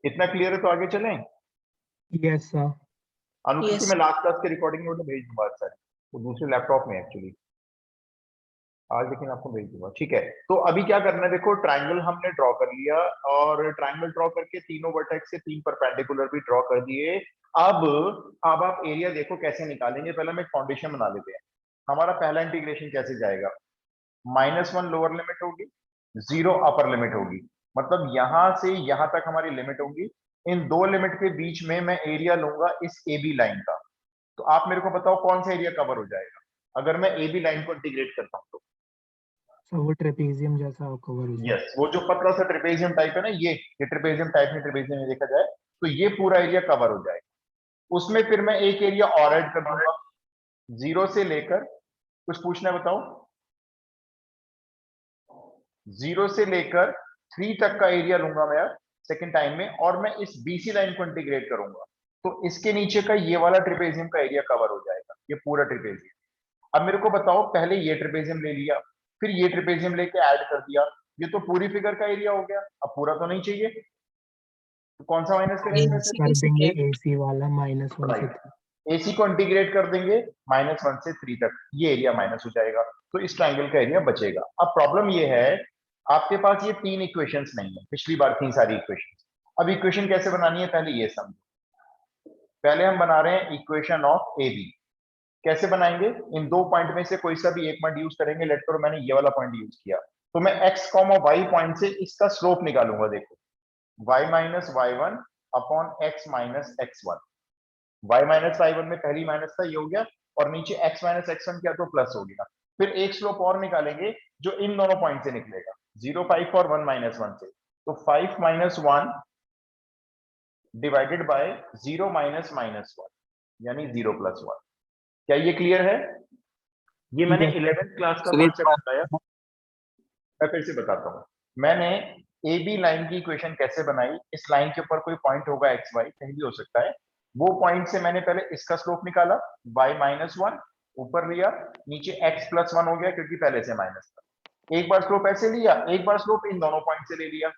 इतना क्लियर है तो आगे चलें। Yes sir. अनुकृति Yes. मैं लास्ट क्लास के रिकॉर्डिंग नोट भेज दूंगा सर, वो दूसरे लैपटॉप में एक्चुअली आज, लेकिन आपको भेज दूंगा। ठीक है, तो अभी क्या करना है, देखो ट्रायंगल हमने ड्रॉ कर लिया और ट्रायंगल ड्रॉ करके तीनों वर्टेक्स से 3 परपेंडिकुलर भी ड्रॉ कर दिए। अब आप एरिया देखो कैसे निकालेंगे। पहले हम एक फाउंडेशन बना लेते हैं। हमारा पहला इंटीग्रेशन कैसे जाएगा, -1 लोअर लिमिट होगी, 0 अपर लिमिट होगी, मतलब यहां से यहां तक हमारी लिमिट होगी। इन दो लिमिट के बीच में मैं एरिया लूंगा इस ए बी लाइन का। तो आप मेरे को बताओ कौन सा एरिया कवर हो जाएगा अगर मैं ए बी लाइन को इंटीग्रेट करता हूं तो। सर वो ट्रेपेजियम जैसा कवर हो जाए। यस, वो जो पतला सा ट्रेपेजियम टाइप है ना, ये ट्रेपेजियम टाइप में, ट्रेपेजियम में देखा जाए तो ये पूरा एरिया कवर हो जाएगा। उसमें फिर मैं एक एरिया और ऐड कर दूंगा, 0 से लेकर, कुछ पूछना है बताओ, 0 से लेकर 3 तक का एरिया लूंगा मैं सेकंड टाइम में, और मैं इस बीसी लाइन को इंटीग्रेट करूंगा। तो इसके नीचे का ये वाला ट्रेपेजियम का एरिया कवर हो जाएगा, ये पूरा ट्रेपेजियम। अब मेरे को बताओ, पहले ये ट्रेपेजियम ले लिया, फिर ये ट्रेपेजियम लेके ऐड कर दिया, ये तो पूरी फिगर का एरिया हो गया। अब पूरा तो नहीं चाहिए, तो कौन सा माइनस करेंगे माइनस वैसे? कर देंगे AC वाला -1 से 3। एसी को इंटीग्रेट कर देंगे -1 से 3 तक, ये एरिया माइनस हो जाएगा, तो इस ट्रायंगल का एरिया बचेगा। अब प्रॉब्लम ये है, आपके पास ये 3 इक्वेशंस नहीं है, पिछली बार 3 सारी इक्वेशंस। अब इक्वेशन कैसे बनानी है पहले ये समझो। पहले हम बना रहे हैं इक्वेशन ऑफ ए बी। कैसे बनाएंगे, इन दो पॉइंट में से कोई सा भी एक पॉइंट यूज करेंगे। लेट करो मैंने ये वाला पॉइंट यूज किया, तो मैं x, y पॉइंट से इसका स्लोप निकालूंगा। देखो y minus y1 upon x minus x1। y minus y1 में पहली माइनस था, ये हो गया, और नीचे x माइनस x1 किया तो प्लस हो गया। फिर एक स्लोप और निकालेंगे जो इन दोनों पॉइंट से निकलेगा, 0, 5 और 1 माइनस 1 से। तो 5 minus 1 divided by 0 minus minus 1, यानी 0 प्लस 1। क्या ये क्लियर है? ये मैंने 11th क्लास का कॉन्सेप्ट बताया, मैं फिर से बताता हूँ। मैंने ए बी लाइन की इक्वेशन कैसे बनाई, इस लाइन के ऊपर कोई पॉइंट होगा एक्स वाई, कहीं भी हो सकता है, वो पॉइंट से मैंने पहले इसका स्लोप निकाला, y माइनस 1 ऊपर लिया, नीचे x प्लस 1 हो गया क्योंकि पहले से माइनस था। एक बार स्लोप ऐसे लिया, एक बार स्लोप इन दोनों पॉइंट से ले लिया,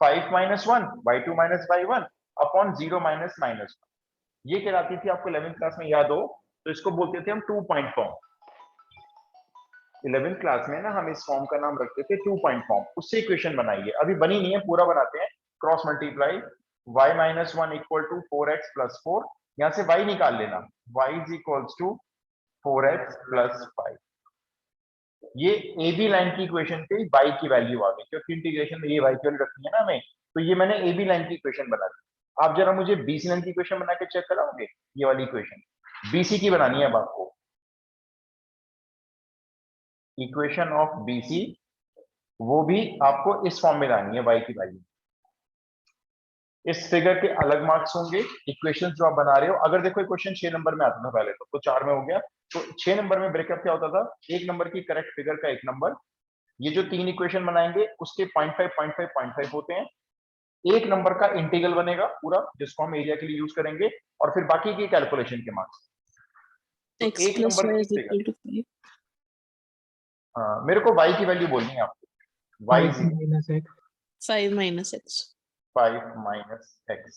5 minus 1 y2 minus y1 upon 0 minus minus 1। ये कहलाती थी, आपको 11th क्लास में याद हो तो इसको बोलते थे हम 2 पॉइंट फॉर्म। 11th क्लास में ना हम इस फॉर्म का नाम रखते थे 2 पॉइंट फॉर्म। उससे इक्वेशन बनाई है, अभी बनी नहीं है, पूरा बनाते हैं। Cross multiply y minus 1 equal to 4x plus 4, यहां से y निकाल लेना, y is equals to 4x plus 5। ये ए बी लाइन की इक्वेशन पे y की वैल्यू आ गई, क्योंकि इंटीग्रेशन में ये y की वैल्यू रखनी है ना हमें, तो ये मैंने ए बी लाइन की इक्वेशन बना दी। आप जरा मुझे बीसी लाइन की इक्वेशन बना के चेक कराओगे, ये वाली इक्वेशन बीसी की बनानी है अब आपको। इक्वेशन ऑफ बीसी, वो भी आपको इस फॉर्म में लानी है, y की वैल्यू। इस फिगर के अलग मार्क्स होंगे, इक्वेशन जो आप बना रहे हो। अगर देखो क्वेश्चन 6 नंबर में आता था पहले, तो 4 में हो गया, तो 6 नंबर में ब्रेकअप क्या होता था, एक नंबर की करेक्ट फिगर का 1 नंबर, ये जो 3 इक्वेशन बनाएंगे उसके 0.5 0.5 0.5 होते हैं, एक नंबर का इंटीग्रल बनेगा पूरा, जिसको हम एरिया के लिए यूज करेंगे, और फिर बाकी की कैलकुलेशन के मार्क्स। तो X एक plus नंबर y की is फिगर, equal to 5. मेरे को y की वैल्यू बोलनी है आपको, y 5 is minus x। 5 minus x. 5 minus x.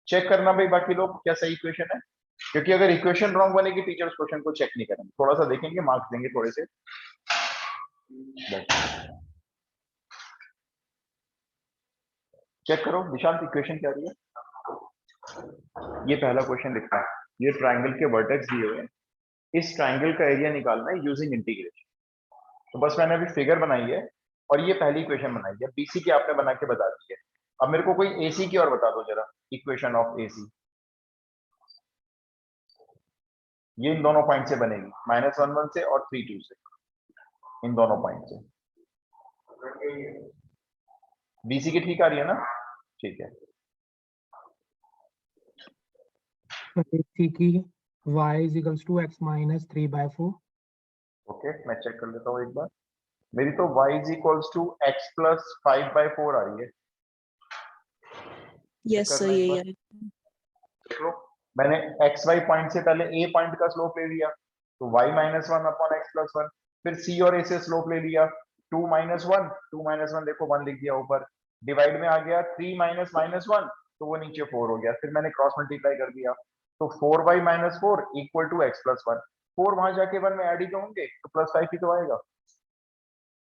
Check करना भाई बाकी लोग क्या सही इक्वेशन है, क्योंकि अगर इक्वेशन रॉन्ग बनेगी टीचर्स क्वेश्चन को चेक नहीं करेंगे, थोड़ा सा देखेंगे, मार्क्स देंगे थोड़े से। चेक करो निशांत, इक्वेशन क्या रही है। ये पहला क्वेश्चन लिखा है, ये ट्रायंगल के वर्टेक्स दिए हुए हैं, इस ट्रायंगल का एरिया निकालना है यूजिंग इंटीग्रेशन। तो बस मैंने अभी फिगर बनाई है और ये पहली इक्वेशन बनाई है, बीसी की आपने बना के बता दी है। अब मेरे को कोई एसी की और बता दो जरा, इक्वेशन ऑफ एसी। ये इन दोनों पॉइंट से बनेगी, -1 1 से और 3 2 से, इन दोनों पॉइंट से। बीसी की ठीक आ रही है ना? ठीक है। AC की y is equals to x minus 3/4। Okay, मैं चेक कर लेता हूँ एक बार। मेरी तो y is equals to x plus 5/4 आ रही है। Yes sir, करना एक यही बार, है. देख लो। मैंने एक्स वाई पॉइंट से पहले ए पॉइंट का स्लोप ले लिया, तो y minus 1 upon x plus 1। फिर सी और ए से स्लोप ले लिया, 2 माइनस 1, 2 माइनस 1 देखो 1 लिख दिया ऊपर, डिवाइड में आ गया 3 माइनस माइनस 1, तो वो नीचे 4 हो गया। फिर मैंने क्रॉस मल्टीप्लाई कर दिया, तो 4y minus 4 equal to x plus 1। 4 वहां जाके 1 में ऐड ही तो होंगे, तो प्लस 5 ही तो आएगा।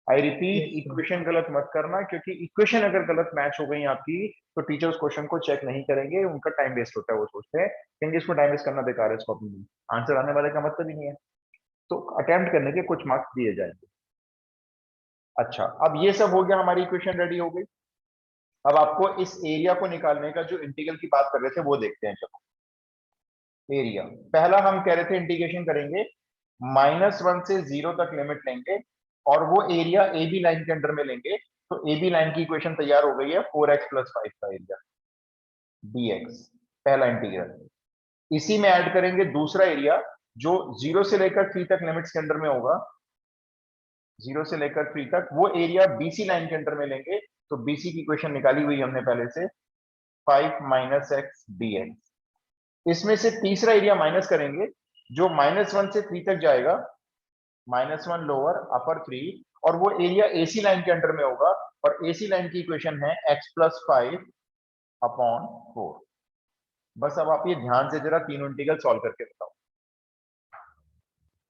I repeat, Yes, sir. Equation गलत मत करना, क्योंकि इक्वेशन अगर गलत मैच हो गई आपकी तो टीचर्स क्वेश्चन को चेक नहीं करेंगे, उनका टाइम वेस्ट होता है। वो सोचते हैं कि इसको टाइम वेस्ट करना बेकार है, इसको अपनी आंसर आने वाले का मतलब ही नहीं है। तो अटेम्प्ट करने के कुछ मार्क्स दिए जाएंगे। अच्छा, अब ये सब हो गया, हमारी इक्वेशन रेडी हो गई। अब आपको इस एरिया को निकालने का, जो इंटीग्रल की बात कर रहे थे वो देखते हैं। चलो एरिया, पहला हम कह रहे थे इंटीग्रेशन करेंगे, -1 से 0 तक लिमिट लेंगे और वो एरिया ए बी लाइन के अंडर में लेंगे। तो ए बी लाइन की इक्वेशन तैयार हो गई है, 4x + 5 का एरिया dx, पहला इंटीग्रल। इसी में ऐड करेंगे दूसरा एरिया, जो 0 से लेकर 3 तक लिमिट्स के अंडर में होगा, 0 से लेकर 3 तक, वो एरिया बीसी लाइन के अंडर में लेंगे। तो बीसी की इक्वेशन निकाली हुई हमने पहले से, 5 - x dx। इसमें से तीसरा एरिया माइनस करेंगे, जो -1 से 3 तक जाएगा, -1 लोअर अपर 3, और वो एरिया एसी लाइन के अंडर में होगा। और एसी लाइन की इक्वेशन है x + 5/4। बस अब आप ये ध्यान से जरा तीनों इंटीग्रल सॉल्व करके बताओ।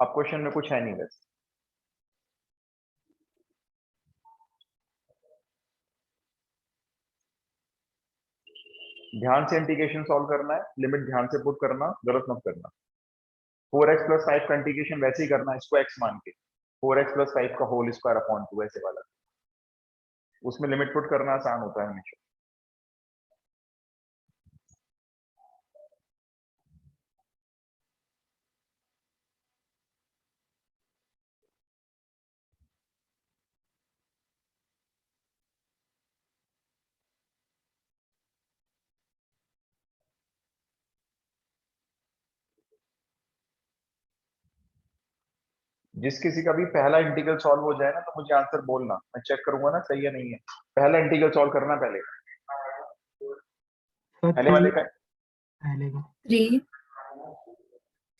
अब क्वेश्चन में कुछ है नहीं बस। ध्यान से इंटीग्रेशन सॉल्व करना है, लिमिट ध्यान से पुट करना, गलत मत करना। 4x + 5 का इंटीग्रेशन वैसे ही करना है, इसको x मान के, 4x + 5 का होल स्क्वायर अपॉन 2 ऐसे वाला, उसमें लिमिट पुट करना आसान होता है हमेशा। जिस किसी का भी पहला इंटीग्रल सॉल्व हो जाए ना, तो मुझे आंसर बोलना, मैं चेक करूंगा ना सही है नहीं है। पहला इंटीग्रल सॉल्व करना पहले, Sir, पहले वाले का, पहले का 3.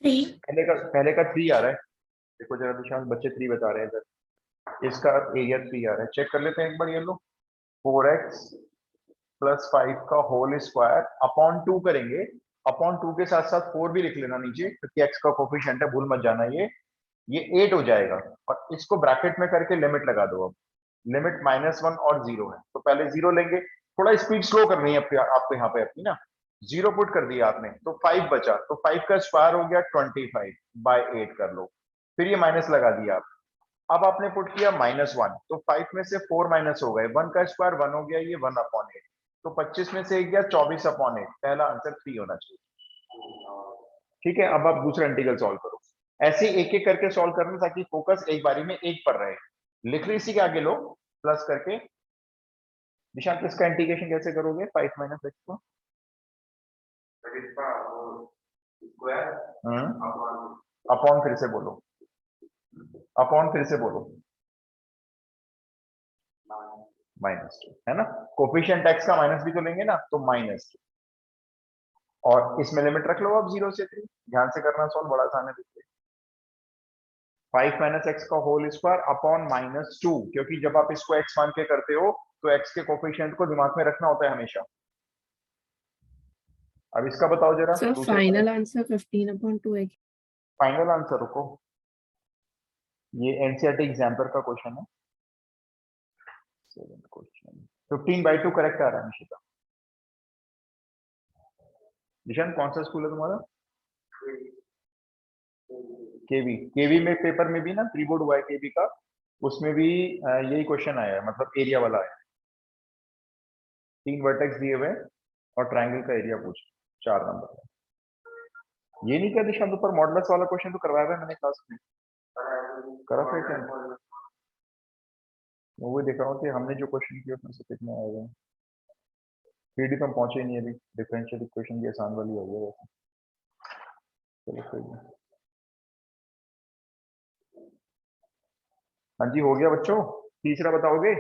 3. पहले का 3 आ रहा है। देखो जरा विशाल, बच्चे 3 बता रहे हैं इधर, इसका एरिया 3 आ रहा है, चेक कर लेते हैं एक बार। ये लो, 4x + 5 का होल स्क्वायर अपॉन 2 करेंगे। अपॉन 2 के साथ साथ 4 भी लिख लेना नीचे, क्योंकि x का कोफिशिएंट है, भूल मत जाना। ये 8 हो जाएगा, और इसको ब्रैकेट में करके लिमिट लगा दो। अब लिमिट -1 और 0 है, तो पहले 0 लेंगे। थोड़ा स्पीड स्लो करनी है आपको यहाँ पे अपनी ना। 0 पुट कर दिया आपने, तो 5 बचा, तो 5 का स्क्वायर हो गया 25/8 कर लो। फिर ये माइनस लगा दिया आप। अब आपने पुट किया -1, तो 5 में से 4 माइनस हो गए, 1 का स्क्वायर 1 हो गया, ये 1/8। तो 25 में से 1 गया, 24/8। पहला आंसर 3 होना चाहिए। ठीक है, अब आप दूसरा इंटीग्रल सॉल्व करो। ऐसे एक एक करके सॉल्व करना, ताकि फोकस एक बारी में एक पर रहे। लिख लो, इसी के आगे लो प्लस करके। निशांत, इसका इंटीग्रेशन कैसे करोगे 5 - x को? अपॉन फिर से बोलो, अपॉन फिर से बोलो, -2 है ना। कोफिशिएंट x का माइनस भी तो लेंगे ना, तो -2। और इसमें लिमिट रख लो अब 0 से 3। ध्यान से करना सॉल्व, बड़ा आसान है। देखिए 5 - x का होल स्क्वायर अपॉन -2, क्योंकि जब आप इसको x मान के करते हो तो x के कोफिशिएंट को दिमाग में रखना होता है हमेशा। अब इसका बताओ जरा। So final answer 15/2 है. फाइनल आंसर रुको, ये एनसीईआरटी एग्जाम्पल का क्वेश्चन है। 7th क्वेश्चन 15/2 करेक्ट आ रहा है निशिता। निशांत, कौन सा स्कूल है तुम्हारा? केवी में पेपर में भी ना, प्री बोर्ड हुआ है केवी का, उसमें भी यही क्वेश्चन आया है, मतलब एरिया वाला है। 3 वर्टेक्स दिए हुए और ट्रायंगल का एरिया पूछ, 4 नंबर है। ये नहीं क्या निशांत, ऊपर मॉडुलस वाला क्वेश्चन तो करवाया है मैंने क्लास में, करा था क्या? मैं वो देख रहा हूँ कि हमने जो क्वेश्चन किया उसमें से कितने आए हुए हैं। 3D तो हम पहुंचे ही नहीं अभी, डिफरेंशियल इक्वेशन की आसान वाली हो गई वैसे। चलो कोई नहीं। हाँ जी, हो गया बच्चों। तीसरा बताओगे?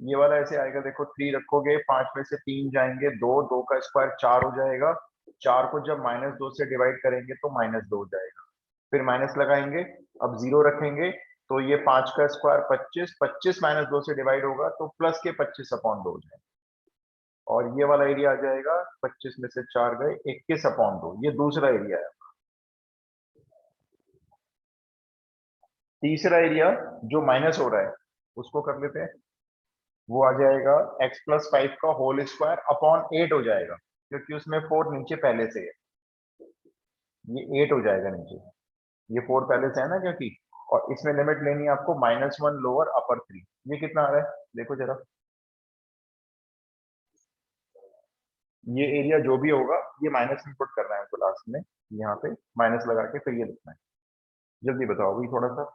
ये वाला ऐसे आएगा, देखो 3 रखोगे, 5 में से 3 जाएंगे, 2, 2 का स्क्वायर 4 हो जाएगा। 4 को जब -2 से डिवाइड करेंगे तो -2 हो जाएगा। फिर माइनस लगाएंगे, अब 0 रखेंगे, तो ये 5 का स्क्वायर 25, 25 माइनस 2 से डिवाइड होगा तो प्लस के 25/2 हो जाएगा, और ये वाला एरिया आ जाएगा 25 में से 4 गए 21/2, ये दूसरा एरिया है। तीसरा एरिया जो माइनस हो रहा है उसको कर लेते हैं, वो आ जाएगा x+5 का होल स्क्वायर अपॉन 8 हो जाएगा, क्योंकि उसमें 4 नीचे पहले से है, ये 8 हो जाएगा नीचे, ये 4 पहले से है ना क्योंकि, और इसमें लिमिट लेनी है आपको -1 लोअर अपर 3, ये कितना आ रहा है देखो जरा, ये एरिया जो भी होगा ये माइनस इनपुट करना है हमको लास्ट में, यहाँ पे माइनस लगा के फिर ये लिखना है, जल्दी बताओ अभी थोड़ा सा।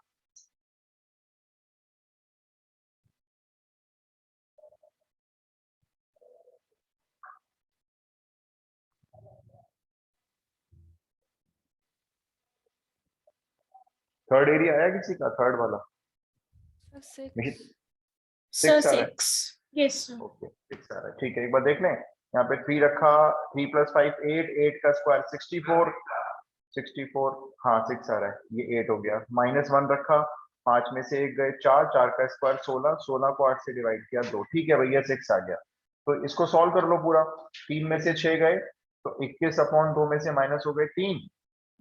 थर्ड एरिया आया किसी का, थर्ड वाला? Six. 6 आ रहा है, Yes, sir. ओके 6 आ रहा है, ठीक है एक बार देख लें, यहाँ पे 3 रखा, 3 + 5 8, 8 का स्क्वायर 64, 64, हाँ 6 आ रहा है, ये 8 हो गया, -1 रखा, 5 में से 1 गए 4, 4 का स्क्वायर 16, 16 को 8 से डिवाइड किया 2, ठीक है भैया 6 आ गया। तो इसको सॉल्व कर लो पूरा, 3 में से 6 गए तो 21/2 में से माइनस हो गए 3,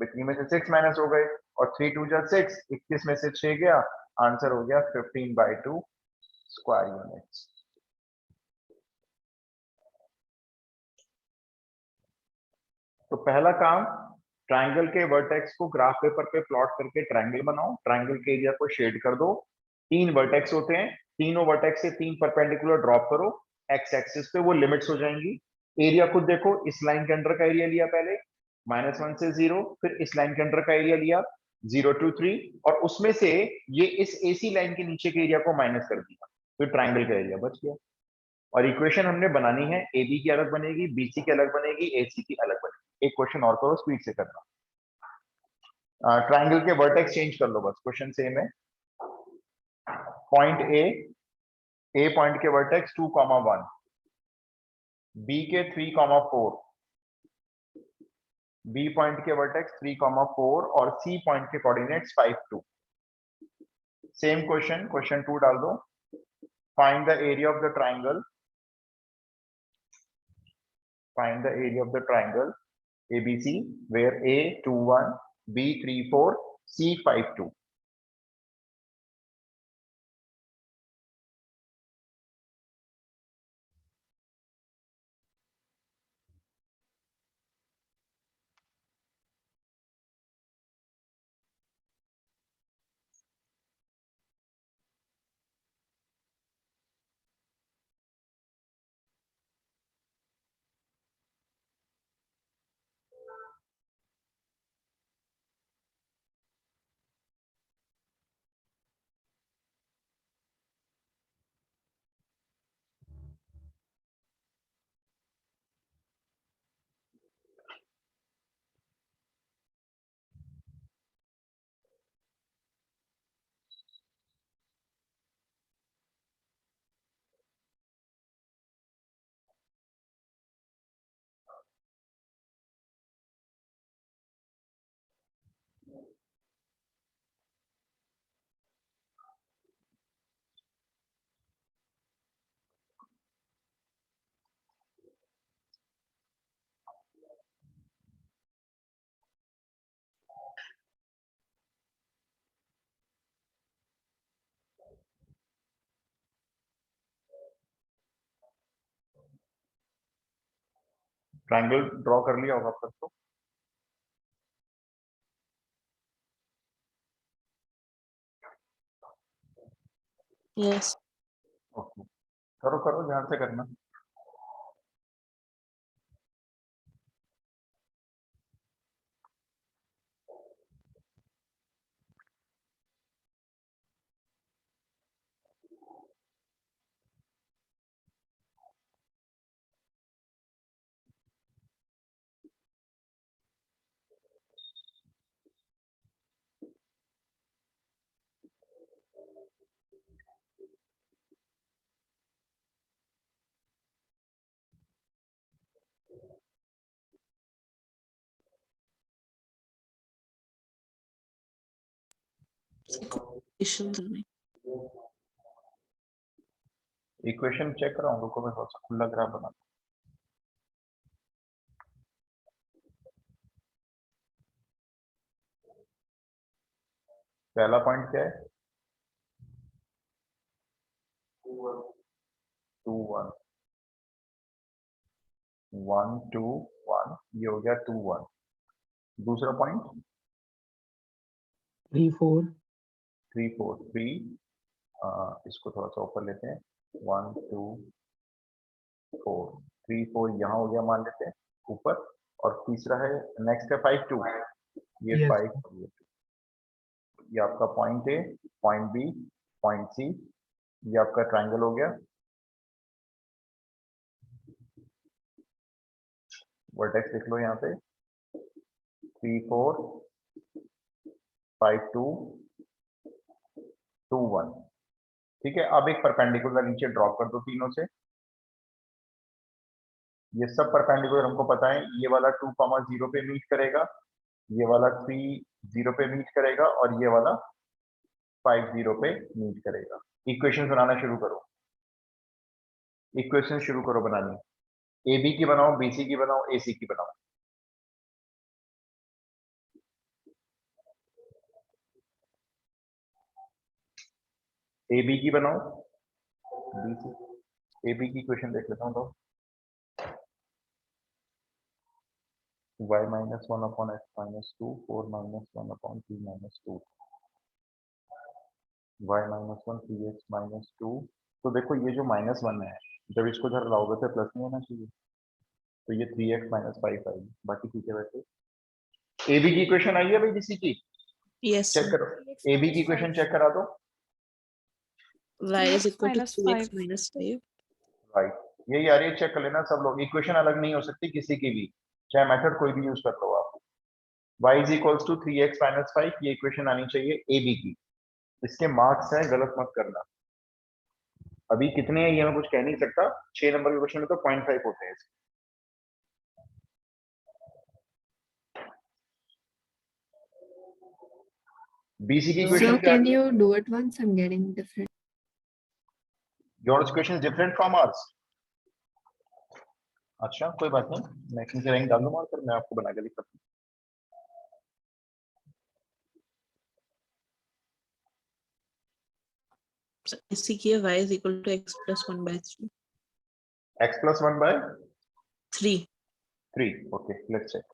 3 में से 6 माइनस हो गए, और 3 2 जा 6, 21 में से 6 गया, आंसर हो गया 15/2 स्क्वायर यूनिट्स। तो पहला काम, ट्रायंगल के वर्टेक्स को ग्राफ पेपर पे प्लॉट करके ट्रायंगल बनाओ, ट्रायंगल के एरिया को शेड कर दो, 3 वर्टेक्स होते हैं, तीनों वर्टेक्स से 3 परपेंडिकुलर ड्रॉप करो एक्स एक्सिस पे, वो लिमिट्स हो जाएंगी। एरिया खुद देखो, इस लाइन के अंडर का एरिया लिया पहले -1 से 0, फिर इस लाइन के अंडर का एरिया लिया 0 to 3, और उसमें से ये इस AC लाइन के नीचे के एरिया को माइनस कर दिया, तो ट्रायंगल का एरिया बच गया। और इक्वेशन हमने बनानी है, AB की अलग बनेगी, BC की अलग बनेगी, AC की अलग बनेगी। एक क्वेश्चन और करो स्पीड से करना, ट्रायंगल के वर्टेक्स चेंज कर लो बस, क्वेश्चन सेम है। पॉइंट ए पॉइंट के वर्टेक्स 2,1, बी के 3,4, बी पॉइंट के वर्टेक्स 3,4, और सी पॉइंट के कोऑर्डिनेट्स 5 2। सेम क्वेश्चन, क्वेश्चन 2 डाल दो, find the area of the triangle, find the area of the triangle ABC where A 21, B 34, C 52। Triangle draw कर लिया होगा अब तक तो, Yes. ओके करो करो ध्यान से करना। इक्वेशन चेक कराऊं, रुको मैं थोड़ा सा खुला ग्राफ बना। पहला पॉइंट क्या है? 2 1 1 2 1, ये हो गया 2 1। दूसरा पॉइंट 3 4 3 4 3, इसको थोड़ा सा ऊपर लेते हैं। 1 2 4 3 4 यहाँ हो गया, मान लेते हैं ऊपर। और तीसरा है, नेक्स्ट है 5 2, ये Yes. 5 ये आपका point A, point B, point C, ये आपका ट्रायंगल हो गया। वर्टेक्स लिख लो यहाँ पे 3 4 5 2 2 1। ठीक है, अब एक परपेंडिकुलर नीचे ड्रॉप कर दो तीनों से। ये सब परपेंडिकुलर हमको पता है, ये वाला 2 0 पे मीट करेगा, ये वाला 3 0 पे मीट करेगा, और ये वाला 5 0 पे मीट करेगा। इक्वेशन बनाना शुरू करो, इक्वेशन शुरू करो बनानी। ए बी की बनाओ, बी सी की बनाओ, ए सी की बनाओ। ए बी की बनाओ, बी सी, ए बी की इक्वेशन देख लेता हूँ तो y minus 1 upon x minus 2 4 minus 1 upon 3 minus 2 y minus 1 3x minus 2। तो देखो ये जो -1 है, जब इसको जरा लाओगे तो प्लस नहीं होना चाहिए, तो ये 3x minus 5 आएगी। बाकी ठीक है। वैसे ए बी की इक्वेशन आई है भाई किसी की? Yes, check sir. करो, ए बी की इक्वेशन चेक करा दो। Y is equal to minus 3x 5. minus 5. Right, यही आ रही है, चेक कर लेना सब लोग। इक्वेशन अलग नहीं हो सकती किसी की भी, चाहे मेथड कोई भी यूज कर लो आप। y is equals to 3x minus 5, ये इक्वेशन आनी चाहिए ए बी की। इसके मार्क्स हैं, गलत मत करना। अभी कितने हैं ये मैं कुछ कह नहीं सकता, 6 नंबर के क्वेश्चन में तो 0.5 होते हैं। बीसी की So क्वेश्शन क्या आ can रही है? you do it once? I'm getting different. Yours question different from hours. अच्छा कोई बात नहीं, मैं किसी रैंक डाल दूंगा और फिर मैं आपको बना के दिखाता हूँ। So इसी की y is equal to x plus 1 by 3. x plus 1 by 3. 3, okay, let's check।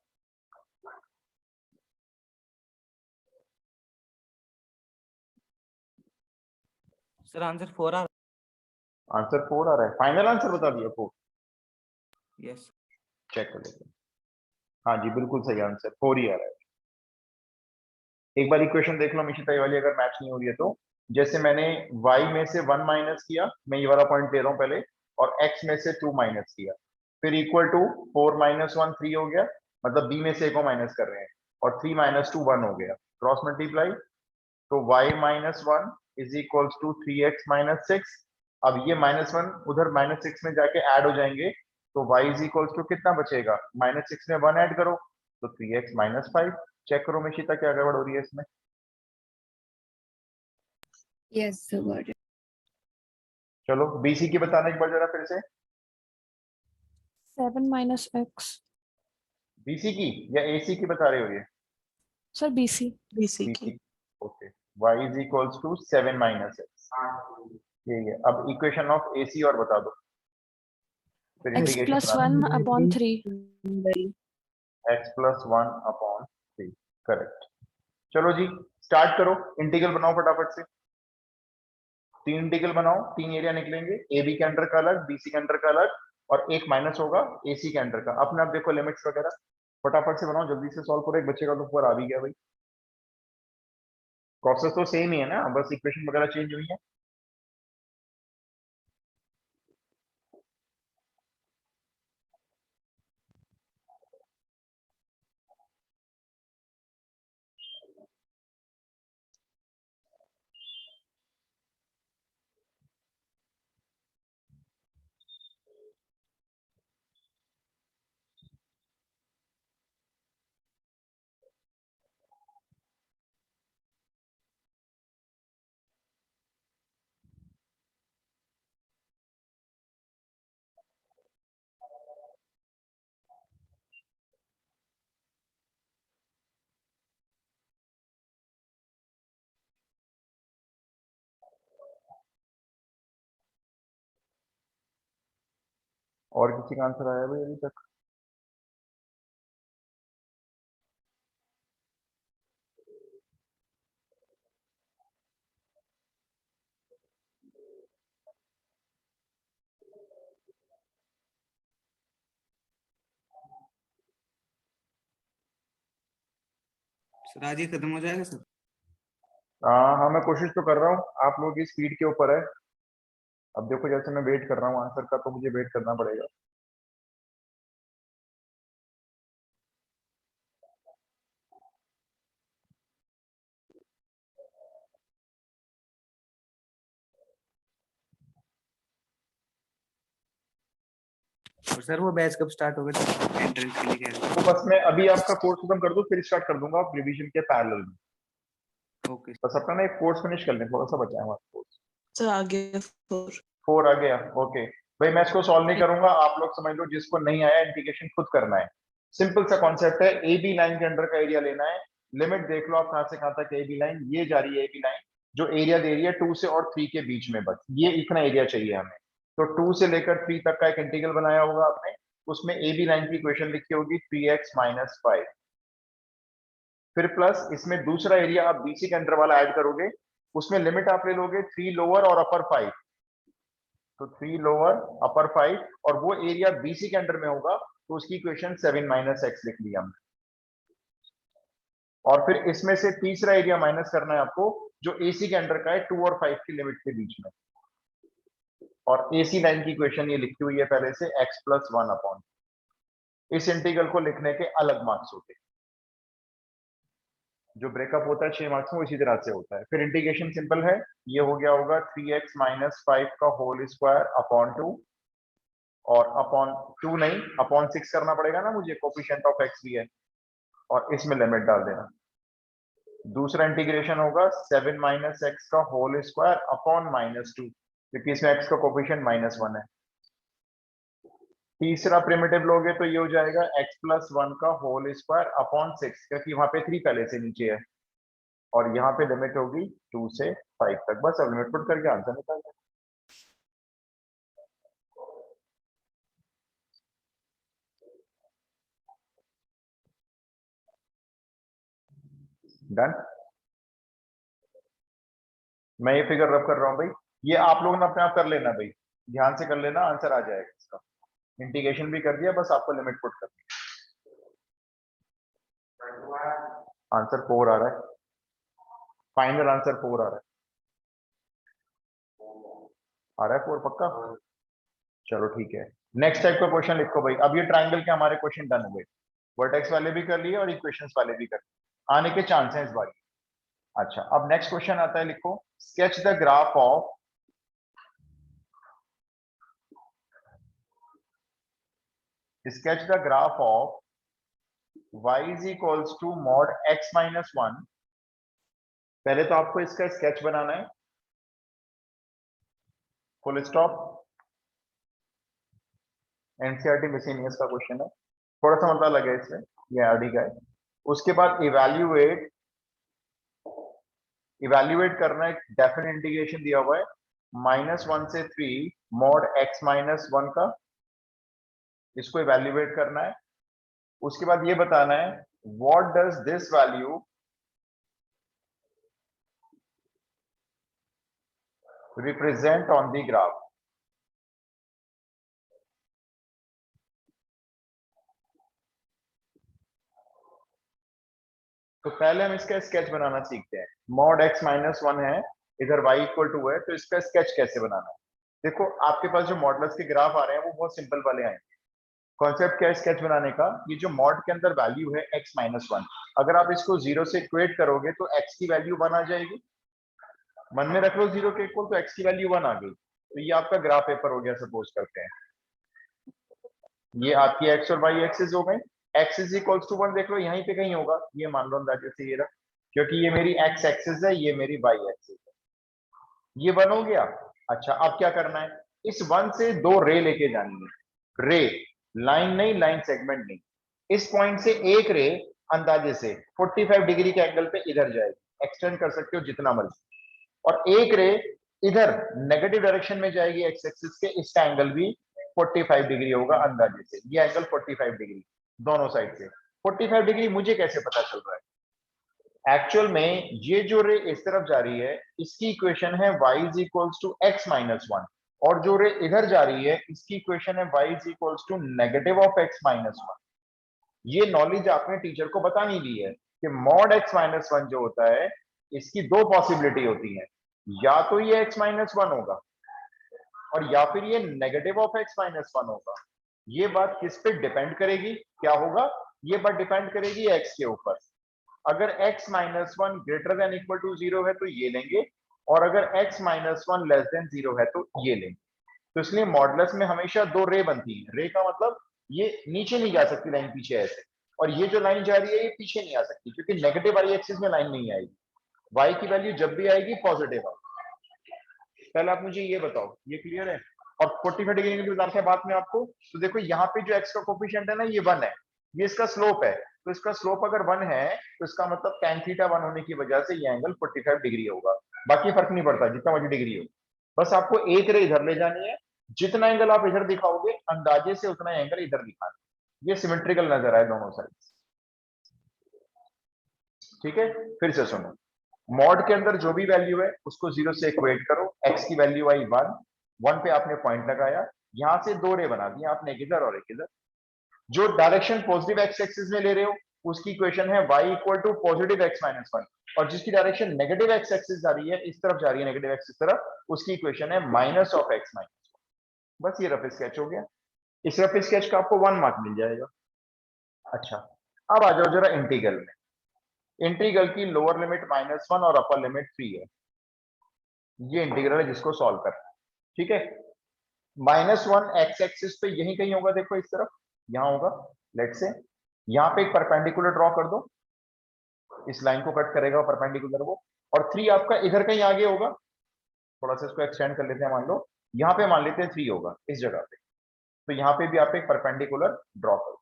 Sir answer 4 आ आंसर 4 आ रहा है, फाइनल आंसर बता दिया 4? यस चेक कर लेते हैं। हाँ जी बिल्कुल सही आंसर 4 ही आ रहा है। एक बार इक्वेशन देख लो मिशिता, ये वाली अगर मैच नहीं हो रही है तो। जैसे मैंने y में से 1 माइनस किया, मैं ये वाला पॉइंट ले रहा हूँ पहले, और x में से 2 माइनस किया, फिर इक्वल टू 4 माइनस 1 3 हो गया, मतलब b में से a को माइनस कर रहे हैं, और 3 माइनस 2 1 हो गया, क्रॉस मल्टीप्लाई, तो y minus 1 is equals to 3x minus 6। अब ये -1 उधर -6 में जाके ऐड हो जाएंगे, तो y इज इक्वल्स टू कितना बचेगा, -6 में 1 ऐड करो तो 3x माइनस 5। चेक करो मिशिता क्या गड़बड़ हो रही है इसमें। Yes, sir, got it. चलो बीसी की बताना एक बार जरा फिर से। 7 minus x. बीसी की या एसी की बता रहे हो ये? Sir, BC. BC बीसी, की. Okay. y is equals to 7 minus x, यही है। अब इक्वेशन ऑफ एसी और बता दो, फिर X इंटीग्रेशन plus बनाना। 1 upon 3. x plus 1 upon 3, correct. चलो जी स्टार्ट करो, इंटीग्रल बनाओ फटाफट से। 3 इंटीग्रल बनाओ, 3 एरिया निकलेंगे, ए बी के अंडर का अलग, बीसी के अंडर का अलग, और एक माइनस होगा एसी के अंडर का। अपने आप देखो लिमिट्स वगैरह, फटाफट से बनाओ, जल्दी से सॉल्व करो। एक बच्चे का तो ऊपर आ भी गया भाई। प्रोसेस तो सेम ही है ना, बस इक्वेशन वगैरह चेंज हुई है। और किसी का आंसर आया भाई अभी तक? सर आज ये खत्म हो जाएगा सर? हाँ, मैं कोशिश तो कर रहा हूँ, आप लोगों की स्पीड के ऊपर है। अब देखो, जैसे मैं वेट कर रहा हूँ आंसर का, तो मुझे वेट करना पड़ेगा। और सर वो बैच कब स्टार्ट होगा सर, एंट्रेंस के लिए कह रहे तो बस मैं अभी आपका कोर्स खत्म कर दूं, फिर स्टार्ट कर दूंगा रिवीजन के पैरेलल में। हैं? ओके। बस अपना ना एक कोर्स फिनिश कर लें, थोड़ा सा बचा है हमारा कोर्स। So आ गया 4. 4 आ गया, ओके भाई। मैं इसको सॉल्व नहीं करूंगा, आप लोग समझ लो। जिसको नहीं आया इंटीग्रेशन खुद करना है। सिंपल सा कॉन्सेप्ट है, ए बी लाइन के अंडर का एरिया लेना है। लिमिट देख लो आप कहां से कहां तक ए बी लाइन, ये जा रही है ए बी लाइन, जो एरिया दे रही है 2 से और 3 के बीच में, बस ये इतना एरिया चाहिए हमें। तो 2 से लेकर 3 तक का एक इंटीग्रल बनाया होगा आपने, उसमें ए बी लाइन की इक्वेशन लिखी होगी 3x - 5। फिर प्लस इसमें दूसरा एरिया आप बीसी के अंडर वाला ऐड करोगे, उसमें लिमिट आप ले लोगे 3 लोअर और अपर 5। तो 3 लोअर अपर 5, और वो एरिया बीसी के अंडर में होगा, तो उसकी इक्वेशन 7 - x लिख लिया हमने। और फिर इसमें से तीसरा एरिया माइनस करना है आपको, जो एसी के अंडर का है 2 और 5 की लिमिट के बीच में। और एसी लाइन की इक्वेशन ये लिखी हुई है पहले से, x + 1/। इस इंटीग्रल को लिखने के अलग मार्क्स होते हैं। जो ब्रेकअप होता है 6 मार्क्स में, इसी तरह से होता है। फिर इंटीग्रेशन सिंपल है, ये हो गया होगा 3x - 5 का होल स्क्वायर अपॉन 2, और अपॉन 2 नहीं, अपॉन 6 करना पड़ेगा ना मुझे, कोफिशिएंट ऑफ x भी है, और इसमें लिमिट डाल देना। दूसरा इंटीग्रेशन होगा 7 - x का होल स्क्वायर अपॉन -2, क्योंकि इसमें x का कोफिशिएंट -1 है। तीसरा प्रिमिटिव लोगे तो ये हो जाएगा x + 1 का होल स्क्वायर अपॉन 6, क्योंकि वहां पे 3 पहले से नीचे है, और यहाँ पे लिमिट होगी 2 से 5 तक। बस अब लिमिट पुट करके आंसर निकाल दें। डन। मैं ये फिगर रब कर रहा हूँ भाई, ये आप लोगों ने अपने आप कर लेना भाई, ध्यान से कर लेना, आंसर आ जाएगा इसका। इंटीग्रेशन भी कर दिया, बस आपको लिमिट पुट करनी है। आंसर 4 आ रहा है, फाइनल आंसर 4 आ रहा है 4 पक्का। चलो ठीक है, नेक्स्ट टाइप का क्वेश्चन लिखो भाई। अब ये ट्राइंगल के हमारे क्वेश्चन डन हो गए, वर्टेक्स वाले भी कर लिए और इक्वेशंस वाले भी कर लिए, आने के चांस हैं इस बार। अच्छा, अब नेक्स्ट क्वेश्चन आता है, लिखो sketch the graph of y = mod x - 1। पहले तो आपको इसका स्केच बनाना है, फुल स्टॉप। एनसीईआरटी मिसलेनियस का क्वेश्चन है, थोड़ा सा मतलब लगे इसमें, ये आरडी का है। उसके बाद इवैल्यूएट करना है, डेफिनेट इंटीग्रेशन दिया हुआ है -1 से 3 mod x - 1 का, इसको इवैल्यूएट करना है। उसके बाद ये बताना है what does this value represent on the graph. तो पहले हम इसका स्केच बनाना सीखते हैं। mod x - 1 है, इधर y = 2 है, तो इसका स्केच कैसे बनाना है। देखो आपके पास जो मॉडल्स के ग्राफ आ रहे हैं वो बहुत सिंपल वाले आएंगे। कॉन्सेप्ट क्या है स्केच बनाने का, ये जो मॉड के अंदर वैल्यू है x - 1, अगर आप इसको 0 से इक्वेट करोगे तो x की वैल्यू 1 आ जाएगी। मन में रख लो 0 के इक्वल, तो x की वैल्यू 1 आ गई। तो ये आपका ग्राफ पेपर हो गया, सपोज करते हैं। ये आपकी x और y एक्सिस हो गए। x = 1 देख लो, यहीं पे कहीं होगा, ये मान लो अंदाजे से ये रहा, क्योंकि ये मेरी x एक्सिस है, ये मेरी y एक्सिस है। ये 1 हो गया। अच्छा, अब क्या करना है, इस 1 से 2 रे लेके जानी है। रे लाइन नहीं, लाइन सेगमेंट नहीं। इस पॉइंट से एक रे अंदाजे से 45 डिग्री के एंगल पे इधर जाएगी, एक्सटेंड कर सकते हो जितना मर्जी, और एक रे इधर नेगेटिव डायरेक्शन में जाएगी एक्स एक्सिस के, इसका एंगल भी 45 डिग्री होगा अंदाजे से, ये एंगल 45 डिग्री दोनों साइड से। 45 डिग्री मुझे कैसे पता चल रहा है? एक्चुअल में ये जो रे इस तरफ जा रही है इसकी इक्वेशन है y is equals to x minus 1, और जो रे इधर जा रही है इसकी इक्वेशन है y is equals to negative of x minus 1। ये नॉलेज आपने टीचर को बतानी दी है कि मॉड x माइनस 1 जो होता है इसकी दो पॉसिबिलिटी होती है, या तो ये x माइनस 1 होगा और या फिर ये नेगेटिव ऑफ x माइनस 1 होगा। ये बात किस पे डिपेंड करेगी? क्या होगा? ये बात डिपेंड करेगी x के ऊपर। अगर x minus 1 greater than equal to 0 है तो ये लेंगे, और अगर x माइनस 1 लेस देन 0 है तो ये लेंगे। तो इसलिए मॉडुलस में हमेशा दो रे बनती है। रे का मतलब ये नीचे नहीं जा सकती लाइन पीछे ऐसे, और ये जो लाइन जा रही है ये पीछे नहीं आ सकती क्योंकि नेगेटिव वाली एक्सिस में लाइन नहीं आएगी। y की वैल्यू जब भी आएगी पॉजिटिव आएगी। पहले आप मुझे ये बताओ, ये क्लियर है? और 45 डिग्री की बता रहे बात में आपको, तो देखो यहाँ पे जो x का कोफिशिएंट है ना ये 1 है, ये इसका स्लोप है, तो इसका स्लोप अगर 1 है तो इसका मतलब tan थीटा 1 होने की वजह से ये एंगल 45 डिग्री होगा। बाकी फर्क नहीं पड़ता जितना मर्जी डिग्री हो, बस आपको एक रे इधर ले जानी है, जितना एंगल आप इधर दिखाओगे अंदाजे से उतना एंगल इधर दिखाना, ये सिमेट्रिकल नजर आए दोनों साइड। ठीक है, फिर से सुनो, मॉड के अंदर जो भी वैल्यू है उसको 0 से इक्वेट करो। x की वैल्यू आई 1 पे आपने पॉइंट लगाया, यहां से दो रे बना दिए आपने, एक इधर और एक इधर। जो डायरेक्शन पॉजिटिव x एक्सिस में ले रहे हो उसकी इक्वेशन है y equal to positive x minus 1, और जिसकी डायरेक्शन नेगेटिव x एक्सिस जा रही है, इस तरफ जा रही है नेगेटिव x इस तरफ, उसकी इक्वेशन है माइनस ऑफ x माइनस 1। बस ये रफ स्केच हो गया। इस रफ स्केच का आपको 1 मार्क मिल जाएगा। अच्छा, अब आ जाओ जरा इंटीग्रल में। इंटीग्रल की लोअर लिमिट -1 और अपर लिमिट 3 है। ये इंटीग्रल है जिसको सॉल्व करना है। ठीक है, -1 x एक्सिस पे यही कहीं होगा, देखो इस तरफ यहां होगा। लेट से यहां पे एक परपेंडिकुलर ड्रॉ कर दो, इस लाइन को कट करेगा परपेंडिकुलर वो, और 3 आपका इधर कहीं आगे होगा। थोड़ा सा इसको एक्सटेंड कर लेते हैं, मान लो यहां पे मान लेते हैं 3 होगा इस जगह पे, तो यहां पे भी आप एक परपेंडिकुलर ड्रॉ करो।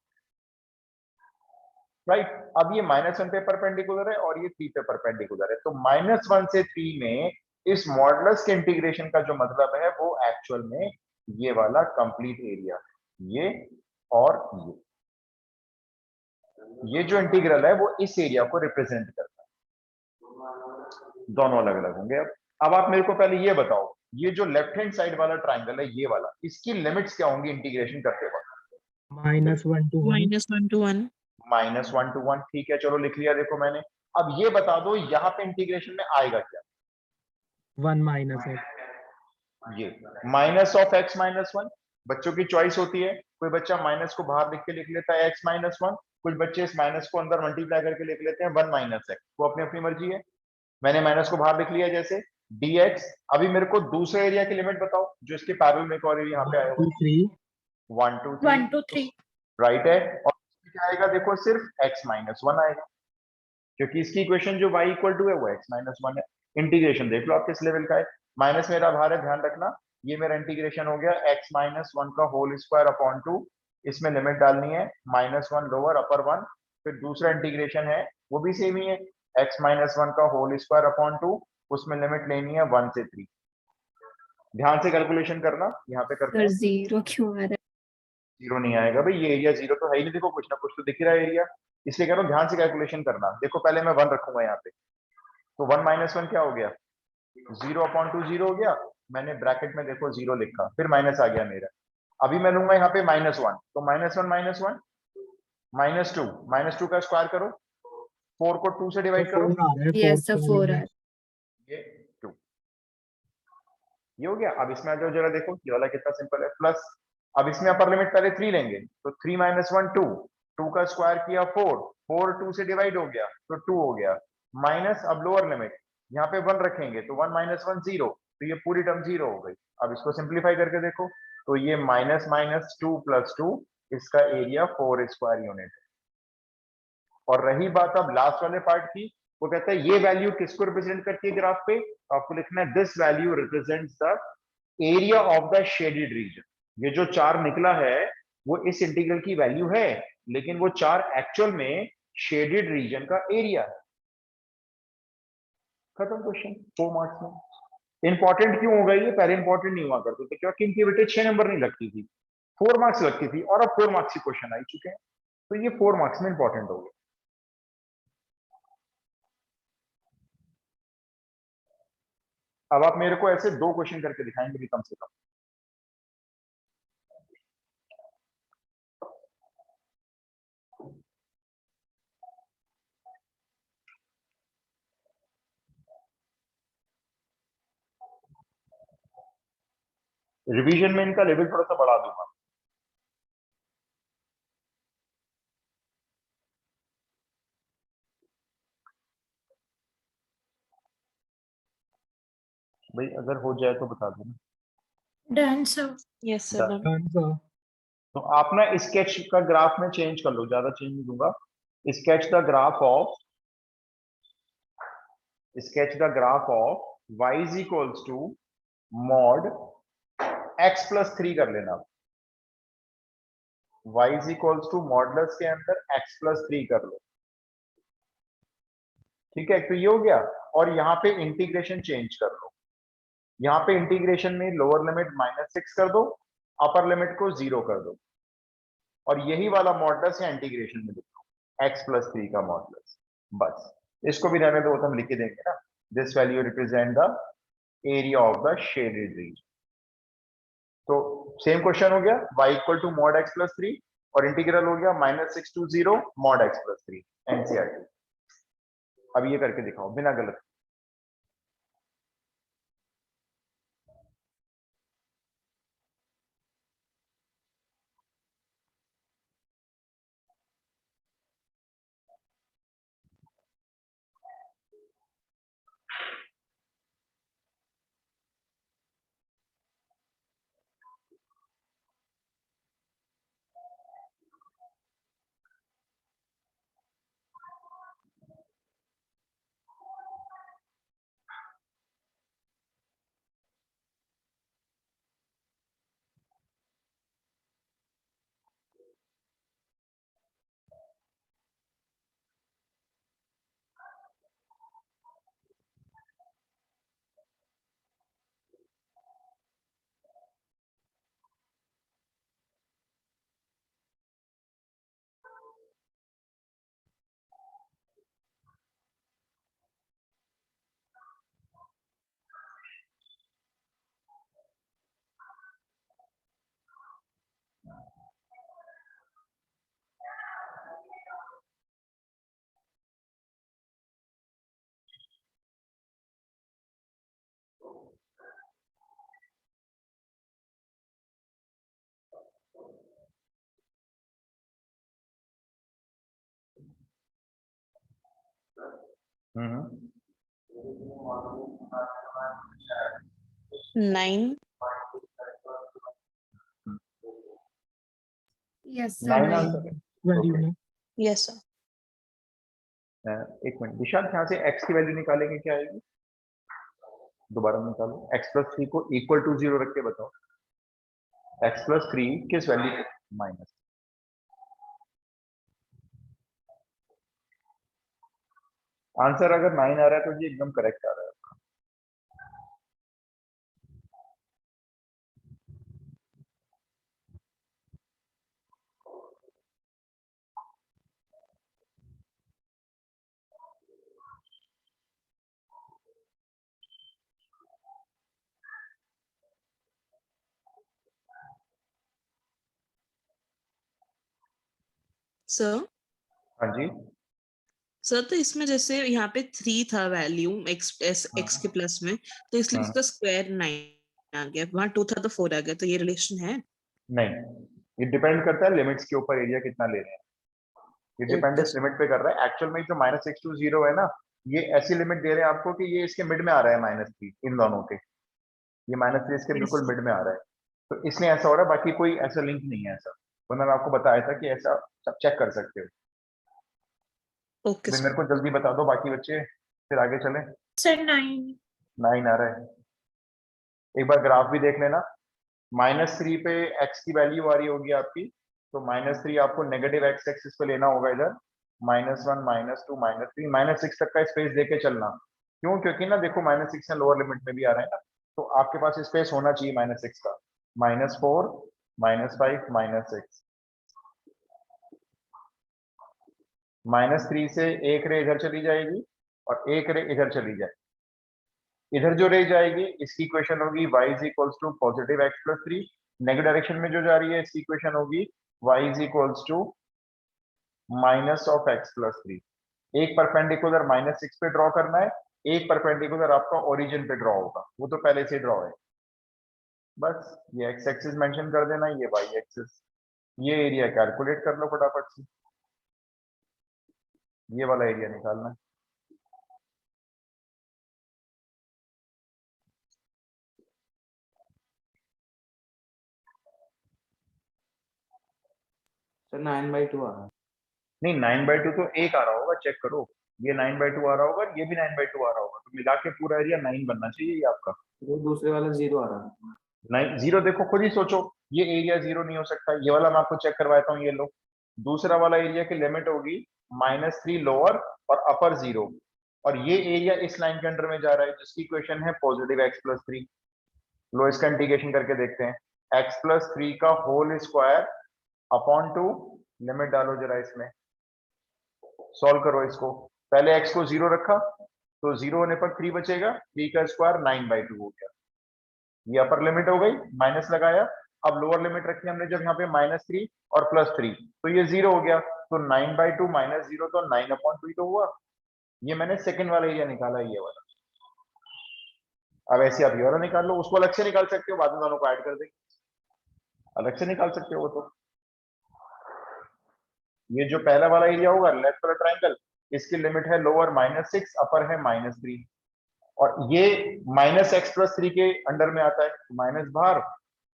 राइट, अब ये -1 पे परपेंडिकुलर है और ये 3 पे परपेंडिकुलर है, तो -1 से 3 में इस मॉडुलस के इंटीग्रेशन का जो मतलब है वो एक्चुअल में ये वाला कंप्लीट एरिया है, ये और ये जो इंटीग्रल है वो इस एरिया को रिप्रेजेंट करता है। दोनों अलग अलग होंगे। अब आप मेरे को पहले ये बताओ, ये जो लेफ्ट हैंड साइड वाला ट्राइंगल है ये वाला, इसकी लिमिट्स क्या होंगी इंटीग्रेशन करते वक्त? -1 to 1. -1 to 1. -1 to 1, ठीक है, चलो लिख लिया देखो मैंने। अब ये बता दो यहाँ पे इंटीग्रेशन में आएगा क्या? 1 minus x. ये माइनस ऑफ x माइनस 1। बच्चों की चॉइस होती है, कोई बच्चा माइनस को बाहर लिख के लिख लेता है x माइनस 1, कुछ बच्चे इस माइनस को अंदर मल्टीप्लाई करके लिख लेते हैं 1 माइनस x। वो अपनी अपनी मर्जी है। मैंने माइनस को बाहर लिख लिया जैसे dx। अभी मेरे को दूसरे एरिया की लिमिट बताओ जो इसके पैरेलल में एक और एरिया यहाँ पे आया 2, 3. 1 2 1 to 3. राइट है। और क्या आएगा देखो, सिर्फ x माइनस 1 आएगा क्योंकि इसकी इक्वेशन जो y इक्वल टू है वो x माइनस 1 है। इंटीग्रेशन देख लो आप किस लेवल का है। माइनस मेरा बाहर है, ध्यान रखना, ये मेरा इंटीग्रेशन हो गया x माइनस 1 का होल स्क्वायर अपॉन 2। इसमें लिमिट डालनी है -1 लोअर अपर 1। फिर दूसरा इंटीग्रेशन है वो भी सेम ही है, x माइनस 1 का होल स्क्वायर अपॉन 2, उसमें लिमिट लेनी है 1 से 3। ध्यान से कैलकुलेशन करना, यहाँ पे करते हैं। सर 0 क्यों आ रहा है? 0 नहीं आएगा भाई, ये एरिया 0 तो है ही नहीं, देखो कुछ ना कुछ तो दिख रहा है एरिया, इसलिए कह रहा हूँ ध्यान से कैलकुलेशन करना। देखो पहले मैं 1 रखूंगा यहाँ पे, तो 1 माइनस 1 क्या हो गया, 0 अपॉन 2 0 हो गया। मैंने ब्रैकेट में देखो 0 लिखा, फिर माइनस आ गया मेरा। अभी मैं लूंगा यहाँ पे -1, तो -1 -2 का स्क्वायर करो, 4 को 2 से डिवाइड करो, 4 आ रहा है. Yes, sir, 4 4. are. ये 2, ये हो गया। अब इसमें आ जाओ जरा, देखो ये वाला कितना सिंपल है, प्लस। अब इसमें अपर लिमिट पहले 3 लेंगे, तो 3 माइनस 1 2, 2 का स्क्वायर किया 4, 4 2 से डिवाइड हो गया तो 2 हो गया, माइनस अब लोअर लिमिट यहाँ पे 1 रखेंगे तो 1 माइनस 1 0, तो ये पूरी टर्म 0 हो गई। अब इसको सिंप्लीफाई करके देखो, तो ये माइनस माइनस 2 प्लस 2, इसका एरिया 4 स्क्वायर यूनिट है। और रही बात अब लास्ट वाले पार्ट की, वो कहता है ये वैल्यू किसको रिप्रेजेंट करती है ग्राफ पे, आपको लिखना है this value represents the area of the shaded reason. ये जो 4 निकला है वो इस इंटीग्रल की वैल्यू है, लेकिन वो 4 एक्चुअल में शेडेड रीजन का एरिया है। खत्म क्वेश्चन, 4 मार्क्स में। इंपॉर्टेंट क्यों हो गई ये, पहले इंपॉर्टेंट नहीं हुआ करते थे क्योंकि इनकी बेटे 6 नंबर नहीं लगती थी, 4 मार्क्स लगती थी और अब 4 मार्क्स की क्वेश्चन आ चुके हैं, तो ये 4 मार्क्स में इंपॉर्टेंट हो गया। अब आप मेरे को ऐसे 2 क्वेश्चन करके दिखाएंगे भी कम से कम। रिवीजन में इनका लेवल थोड़ा सा बढ़ा दूंगा। भाई अगर हो जाए तो बता देना। Done, sir. Yes, sir. Done. Done. Done, sir. तो आप ना स्केच का ग्राफ में चेंज कर लो, ज्यादा चेंज नहीं दूंगा। Sketch the graph of y is equals to mod x plus 3 कर लेना। y is equals to modulus के अंदर x plus 3 कर लो, ठीक है। तो ये हो गया, और यहाँ पे इंटीग्रेशन चेंज कर लो। यहाँ पे इंटीग्रेशन में लोअर लिमिट -6 कर दो, अपर लिमिट को 0 कर दो, और यही वाला मॉडुलस या इंटीग्रेशन में लिख दो x plus 3 का मॉडुलस। बस इसको भी रहने दो, तो हम लिख के देंगे ना, this value represent the area of the shaded region. तो सेम क्वेश्चन हो गया, y equal to mod x plus 3, और इंटीग्रल हो गया -6 to 0 mod x plus 3 NCERT। अब ये करके दिखाओ बिना गलत। हम्म 9. Yes, sir. 9 Nine. Answer. Value Okay. में Yes, sir. एक मिनट विशाल, यहाँ से x की वैल्यू निकालेंगे, क्या आएगी? दोबारा निकालो, x plus 3 को इक्वल टू 0 रख के बताओ। x plus 3 किस वैल्यू माइनस? आंसर अगर 9 आ रहा है तो ये एकदम करेक्ट आ रहा है आपका। Sir. हाँ जी, सर तो इसमें जैसे यहाँ पे 3 था वैल्यू x के प्लस में, तो इसलिए हाँ। उसका स्क्वायर 9 आ गया, वहाँ 2 था तो 4 आ गया, तो ये रिलेशन है? नहीं, ये डिपेंड करता है लिमिट्स के ऊपर, एरिया कितना ले रहे हैं। ये डिपेंडेंस लिमिट पे कर रहा है। एक्चुअल में जो -6 to 0 है ना, ये ऐसी लिमिट दे रहे हैं आपको कि ये इसके मिड में आ रहा है -3, इन दोनों के, ये -3 इसके बिल्कुल मिड में आ रहा है, तो इसलिए ऐसा हो रहा है। बाकी कोई ऐसा लिंक नहीं है ऐसा, वरना मैं आपको बताया था कि ऐसा सब चेक कर सकते हो। ओके मेरे को जल्दी बता दो बाकी बच्चे, फिर आगे चलें। Sir, 9. 9 आ रहा है, एक बार ग्राफ भी देख लेना। -3 पे x की वैल्यू आ रही होगी आपकी, तो -3 आपको नेगेटिव x एक्सिस पे लेना होगा इधर, -1 -2 -3 -6 तक का स्पेस देके चलना। क्यों? क्योंकि ना देखो -6 है, लोअर लिमिट में भी आ रहा है ना, तो आपके पास स्पेस होना चाहिए -6 का। -4 -5 -6 -3 से एक रे इधर चली जाएगी और एक रे इधर चली जाएगी। इधर जो रे जाएगी इसकी इक्वेशन होगी y is equals to positive x plus 3। Negative direction में जो जा रही है इसकी इक्वेशन होगी y is equals to minus of x plus 3। एक परपेंडिकुलर -6 पे ड्रॉ करना है, एक परपेंडिकुलर आपका ओरिजिन पे ड्रॉ होगा, वो तो पहले से ड्रॉ है। बस ये x एक्सिस मेंशन कर देना, ये y एक्सिस। ये एरिया कैलकुलेट कर लो फटाफट से, ये वाला एरिया निकालना है। सर 9/2 आ रहा है। नहीं 9/2 तो एक आ रहा होगा, चेक करो। ये 9/2 आ रहा होगा, ये भी 9/2 आ रहा होगा, तो मिला के पूरा एरिया 9 बनना चाहिए ये आपका। वो दूसरे वाला 0 आ रहा है। 9 0 देखो, खुद ही सोचो, ये एरिया 0 नहीं हो सकता। ये वाला मैं आपको चेक करवाता हूँ, ये लो। दूसरा वाला एरिया की लिमिट होगी -3 लोअर और अपर 0, और ये एरिया इस लाइन के अंडर में जा रहा है जिसकी इक्वेशन है पॉजिटिव x प्लस 3। लो इसका इंटीग्रेशन करके देखते हैं। x प्लस 3 का होल स्क्वायर अपॉन 2, लिमिट डालो जरा इसमें, सॉल्व करो इसको। पहले x को 0 रखा तो 0 होने पर 3 बचेगा, 3 का स्क्वायर 9/2 हो गया। ये अपर लिमिट हो गई, माइनस लगाया। अब लोअर लिमिट रखी हमने जब यहाँ पे -3 और +3, तो ये 0 हो गया। तो 9/2 - 0 तो 9/2 तो हुआ। ये मैंने सेकंड वाला एरिया निकाला, ये वाला। अब ऐसे आप ये वाला निकाल लो, उसको अलग से निकाल सकते हो, बाद में दोनों को ऐड कर देंगे, अलग से निकाल सकते हो वो तो। ये जो पहला वाला एरिया होगा लेफ्ट वाला ट्राइंगल, इसकी लिमिट है लोअर -6, अपर है -3, और ये -x प्लस 3 के अंडर में आता है, माइनस बाहर,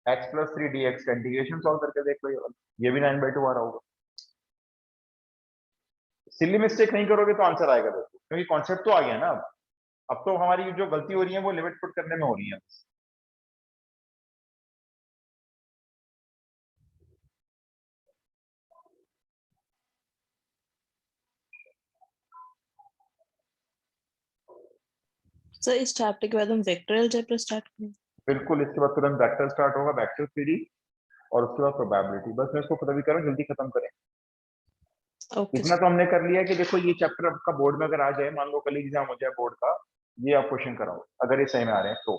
x प्लस 3 dx का इंटीग्रेशन सॉल्व करके देख लो। ये भी 9/2 आ रहा होगा। सिली मिस्टेक नहीं करोगे तो आंसर आएगा देखो, क्योंकि कॉन्सेप्ट तो आ गया ना। अब तो हमारी जो गलती हो रही है वो लिमिट पुट करने में हो रही है। सर इस चैप्टर के बाद हम वेक्टर अलजेब्रा स्टार्ट करेंगे। बिल्कुल, इसके बाद तुरंत वेक्टर स्टार्ट होगा, वेक्टर थ्योरी, और उसके बाद प्रोबेबिलिटी। बस मैं इसको खत्म भी करूं, जल्दी खत्म करें। ओके इतना तो हमने कर लिया कि देखो ये चैप्टर आपका बोर्ड में अगर आ जाए, मान लो कल एग्जाम हो जाए बोर्ड का, ये आप क्वेश्चन कराओ अगर ये सही में आ रहे हैं तो।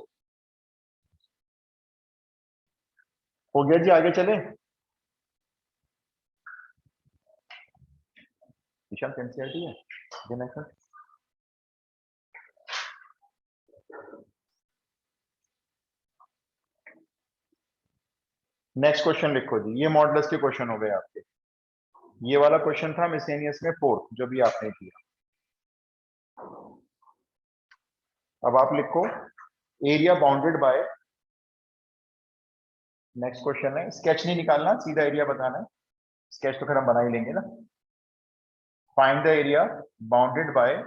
हो गया जी, आगे चले। ईशान एनसीईआरटी है जनरेशन। नेक्स्ट क्वेश्चन लिखो जी, ये मॉडल्स के क्वेश्चन हो गए आपके। ये वाला क्वेश्चन था मिसलेनियस में 4th, जो भी आपने किया। अब आप लिखो area bounded bye, next question है, स्केच नहीं निकालना, सीधा एरिया बताना है। स्केच तो फिर हम बना ही लेंगे ना। Find the area bounded bye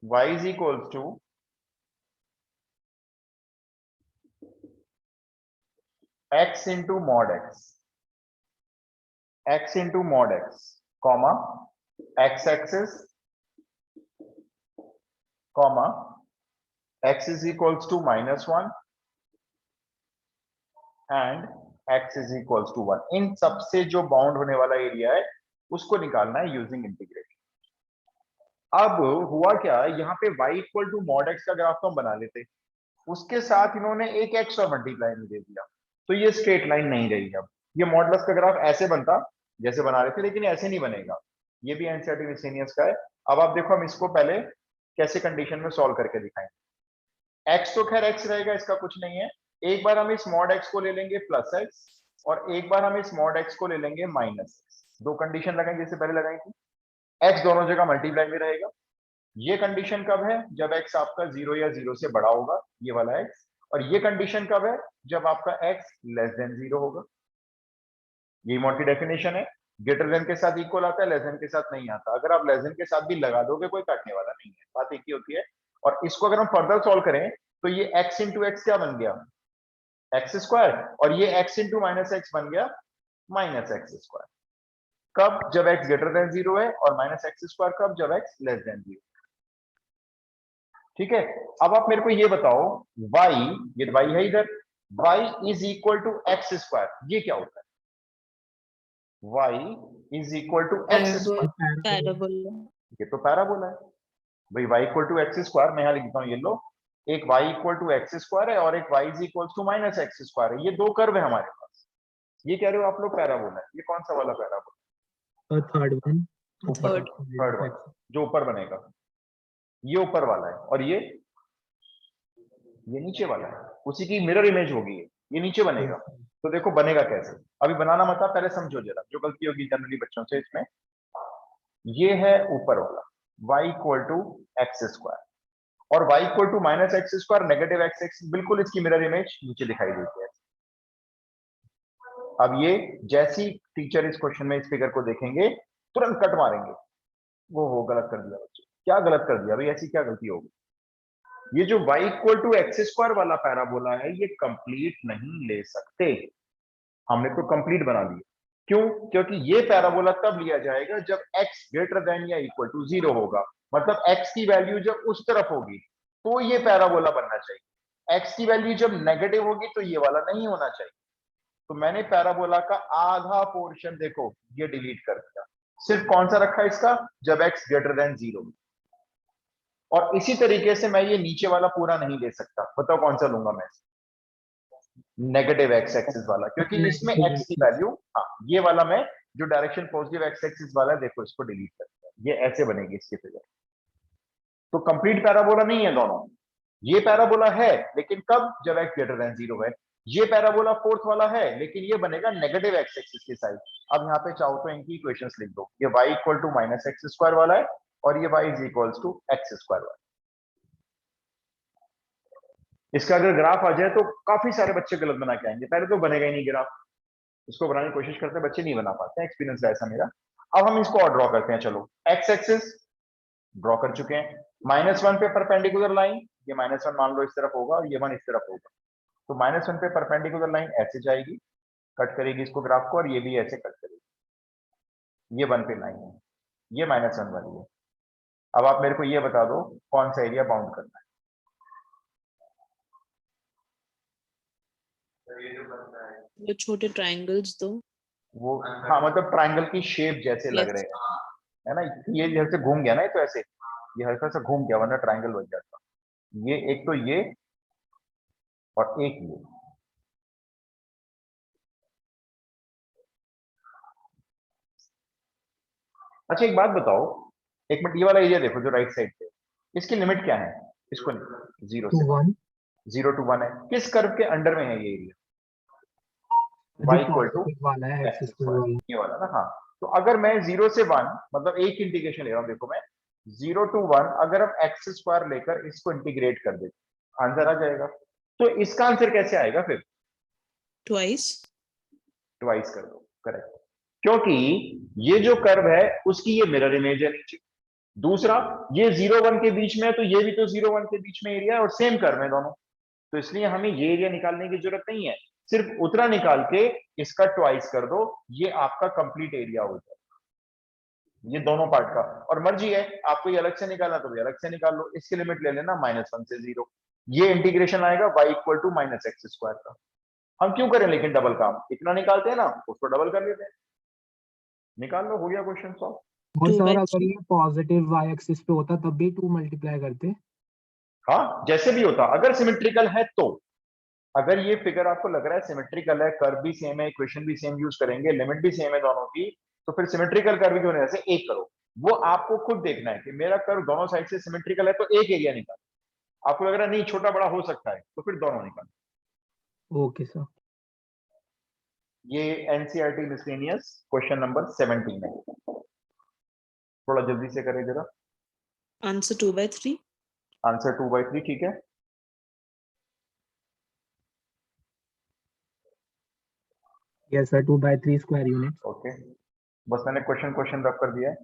y is equals to x into mod x into mod x, comma x axis, comma x is equals to -1 and x is equals to 1। इन सबसे जो बाउंड होने वाला एरिया है उसको निकालना है using integration. अब हुआ क्या, यहाँ पे y equal to mod x का ग्राफ तो हम बना लेते, उसके साथ इन्होंने एक x और मल्टीप्लाई में दे दिया, तो ये स्ट्रेट लाइन नहीं रही। अब ये मॉडल्स का ग्राफ ऐसे बनता जैसे बना रहे थे, लेकिन ऐसे नहीं बनेगा। ये भी एनसीईआरटी मिसलेनियस का है। अब आप देखो हम इसको पहले कैसे कंडीशन में सॉल्व करके दिखाएंगे। x तो खैर x रहेगा, इसका कुछ नहीं है। एक बार हम इस मॉड x को ले लेंगे +x, और एक बार हम इस मॉड x को ले लेंगे -x। दो कंडीशन लगाएंगे, जैसे पहले लगाई थी। x दोनों जगह मल्टीप्लाई में रहेगा। ये कंडीशन कब है, जब x आपका 0 या 0 से बड़ा होगा, ये वाला x। और ये कंडीशन कब है, जब आपका x लेस देन 0 होगा। ये मॉड की डेफिनेशन है। ग्रेटर देन के साथ इक्वल आता है, लेस देन के साथ नहीं आता। अगर आप लेस देन के साथ भी लगा दोगे कोई काटने वाला नहीं है, बात एक ही होती है। और इसको अगर हम फर्दर सॉल्व करें तो ये x इंटू एक्स क्या बन गया, x स्क्वायर, और ये x इंटू -x बन गया -x स्क्वायर। कब, जब x ग्रेटर देन 0 है, और -x स्क्वायर कब, जब x लेस देन 0। ठीक है, अब आप मेरे को ये बताओ y, ये y है इधर, y is equal to x square, ये क्या होता है? y is equal to x square, parabola. ये तो पैराबोला है भाई। y equal to x square, मैं यहां लिखता हूं, ये लो, एक y equal to x square है और एक y is equal to minus x square है, ये दो कर्व है हमारे पास। ये कह रहे हो आप लोग पैराबोला है, ये कौन सा वाला पैराबोला? थर्ड वन ऊपर, थर्ड। थर्ड वाला जो ऊपर बनेगा, ये ऊपर वाला है, और ये नीचे वाला है, उसी की मिरर इमेज होगी ये नीचे बनेगा। तो देखो बनेगा कैसे, अभी बनाना मत, पहले समझो जरा, जो गलती होगी जनरली बच्चों से इसमें। ये है ऊपर वाला y equal to x square, और y equal to minus x square, negative x x, बिल्कुल इसकी मिरर इमेज नीचे दिखाई देती है। अब ये जैसी टीचर इस क्वेश्चन में इस फिगर को देखेंगे तुरंत कट मारेंगे, वो हो गलत कर दिया बच्चे, क्या गलत कर दिया भाई, ऐसी क्या गलती होगी? ये जो y equal to x square वाला पैराबोला है, ये कंप्लीट नहीं ले सकते, हमने तो कंप्लीट बना दिया। क्यों? क्योंकि ये पैराबोला तब लिया जाएगा जब x ग्रेटर देन या इक्वल टू 0 होगा, मतलब x की वैल्यू जब उस तरफ होगी तो ये पैराबोला बनना चाहिए, x की वैल्यू जब नेगेटिव होगी तो ये वाला नहीं होना चाहिए। तो मैंने पैराबोला का आधा पोर्शन देखो ये डिलीट कर दिया, सिर्फ कौन सा रखा इसका, जब x ग्रेटर देन 0। और इसी तरीके से मैं ये नीचे वाला पूरा नहीं ले सकता, बताओ कौन सा लूंगा मैं, नेगेटिव एक्स एक्सिस वाला, क्योंकि इसमें x की वैल्यू, हाँ ये वाला मैं जो डायरेक्शन पॉजिटिव एक्स एक्सिस वाला है, देखो इसको डिलीट कर दिया, ये ऐसे बनेगी इसकी फिगर। तो कंप्लीट पैराबोला नहीं है दोनों, ये पैराबोला है लेकिन कब, जब x ग्रेटर देन 0 है। ये पैराबोला फोर्थ वाला है लेकिन ये बनेगा नेगेटिव एक्स एक्सिस के साइड। अब यहाँ पे चाहो तो इनकी इक्वेशंस लिख दो, ये y equal to minus x square वाला है और ये y is equals to x square वाला है। इसका अगर ग्राफ आ जाए तो काफी सारे बच्चे गलत बना के आएंगे, पहले तो बनेगा ही नहीं ग्राफ, इसको बनाने की कोशिश करते हैं बच्चे नहीं बना पाते हैं, एक्सपीरियंस है ऐसा मेरा। अब हम इसको और ड्रॉ करते हैं, चलो एक्स एक्सिस ड्रॉ कर चुके हैं, -1 पे परपेंडिकुलर लाइन, ये -1 मान लो इस तरफ होगा और ये 1 इस तरफ होगा, तो -1 पे परपेंडिकुलर लाइन ऐसे जाएगी, कट करेगी इसको ग्राफ को, और ये भी ऐसे कट करेगी, ये 1 पे लाइन है, ये -1 वाली है। अब आप मेरे को ये बता दो कौन सा एरिया बाउंड करना है। वो छोटे ट्रायंगल्स दो। वो हाँ, मतलब ट्रायंगल की शेप जैसे लग रहे हैं, है ना, ये जैसे घूम गया ना, ये तो ऐसे, ये हल्का सा घूम गया वरना ट्रायंगल बन जाता। ये एक तो ये और एक ये, अच्छा एक बात बताओ, एक मिनट, ये वाला एरिया देखो जो राइट साइड पे, इसकी लिमिट क्या है, इसको 0 टू से 1, वन 0 to 1 है, किस कर्व के अंडर में है ये एरिया, जो y इक्वल टू पॉजिटिव वाला है एक्स एक्सिस स्क्वायर, वाला। ये वाला ना, हाँ। तो अगर मैं 0 से 1, मतलब एक इंटीग्रेशन ले रहा हूँ, देखो मैं 0 to 1, अगर हम एक्स स्क्वायर लेकर इसको इंटीग्रेट कर देते आंसर आ जाएगा। तो इसका आंसर कैसे आएगा फिर, ट्वाइस। ट्वाइस कर दो, करेक्ट, क्योंकि ये जो कर्व है उसकी ये मिरर इमेज है नीचे, दूसरा ये 0 1 के बीच में है, तो ये भी तो 0 1 के बीच में एरिया है और सेम कर्व है दोनों, तो इसलिए हमें ये एरिया निकालने की जरूरत नहीं है, सिर्फ उतना निकाल के इसका ट्वाइस कर दो, ये आपका कंप्लीट एरिया हो जाएगा, ये दोनों पार्ट का। और मर्जी है, आपको ये अलग से निकालना तो ये अलग से निकाल लो, इसकी लिमिट ले लेना -1 से 0, ये इंटीग्रेशन आएगा y equal to minus x square का। हम क्यों करें लेकिन डबल काम, इतना निकालते हैं ना, उसको डबल कर लेते हैं, निकाल लो, हो गया क्वेश्चन सॉल्व। और 2 by सर अगर 3। ये पॉजिटिव वाई एक्सिस पे होता तब भी 2 मल्टीप्लाई करते। हाँ जैसे भी होता, अगर सिमेट्रिकल है तो, अगर ये फिगर आपको लग रहा है सिमेट्रिकल है, कर्व भी सेम है, इक्वेशन भी सेम यूज करेंगे, लिमिट भी सेम है दोनों की, तो फिर सिमेट्रिकल कर्व की वजह से एक करो, वो आपको खुद देखना है कि मेरा कर्व दोनों साइड से सिमेट्रिकल है तो एक एरिया निकाल, आपको लग रहा है नहीं छोटा बड़ा हो सकता है तो फिर दोनों निकाल। Okay sir. ये एनसीईआरटी मिसलेनियस क्वेश्चन नंबर 17 है, थोड़ा जल्दी से करें जरा, आंसर 2 by 3। आंसर 2/3, ठीक है। Yes sir 2/3 square unit. Okay, बस मैंने क्वेश्चन क्वेश्चन रख कर दिया है।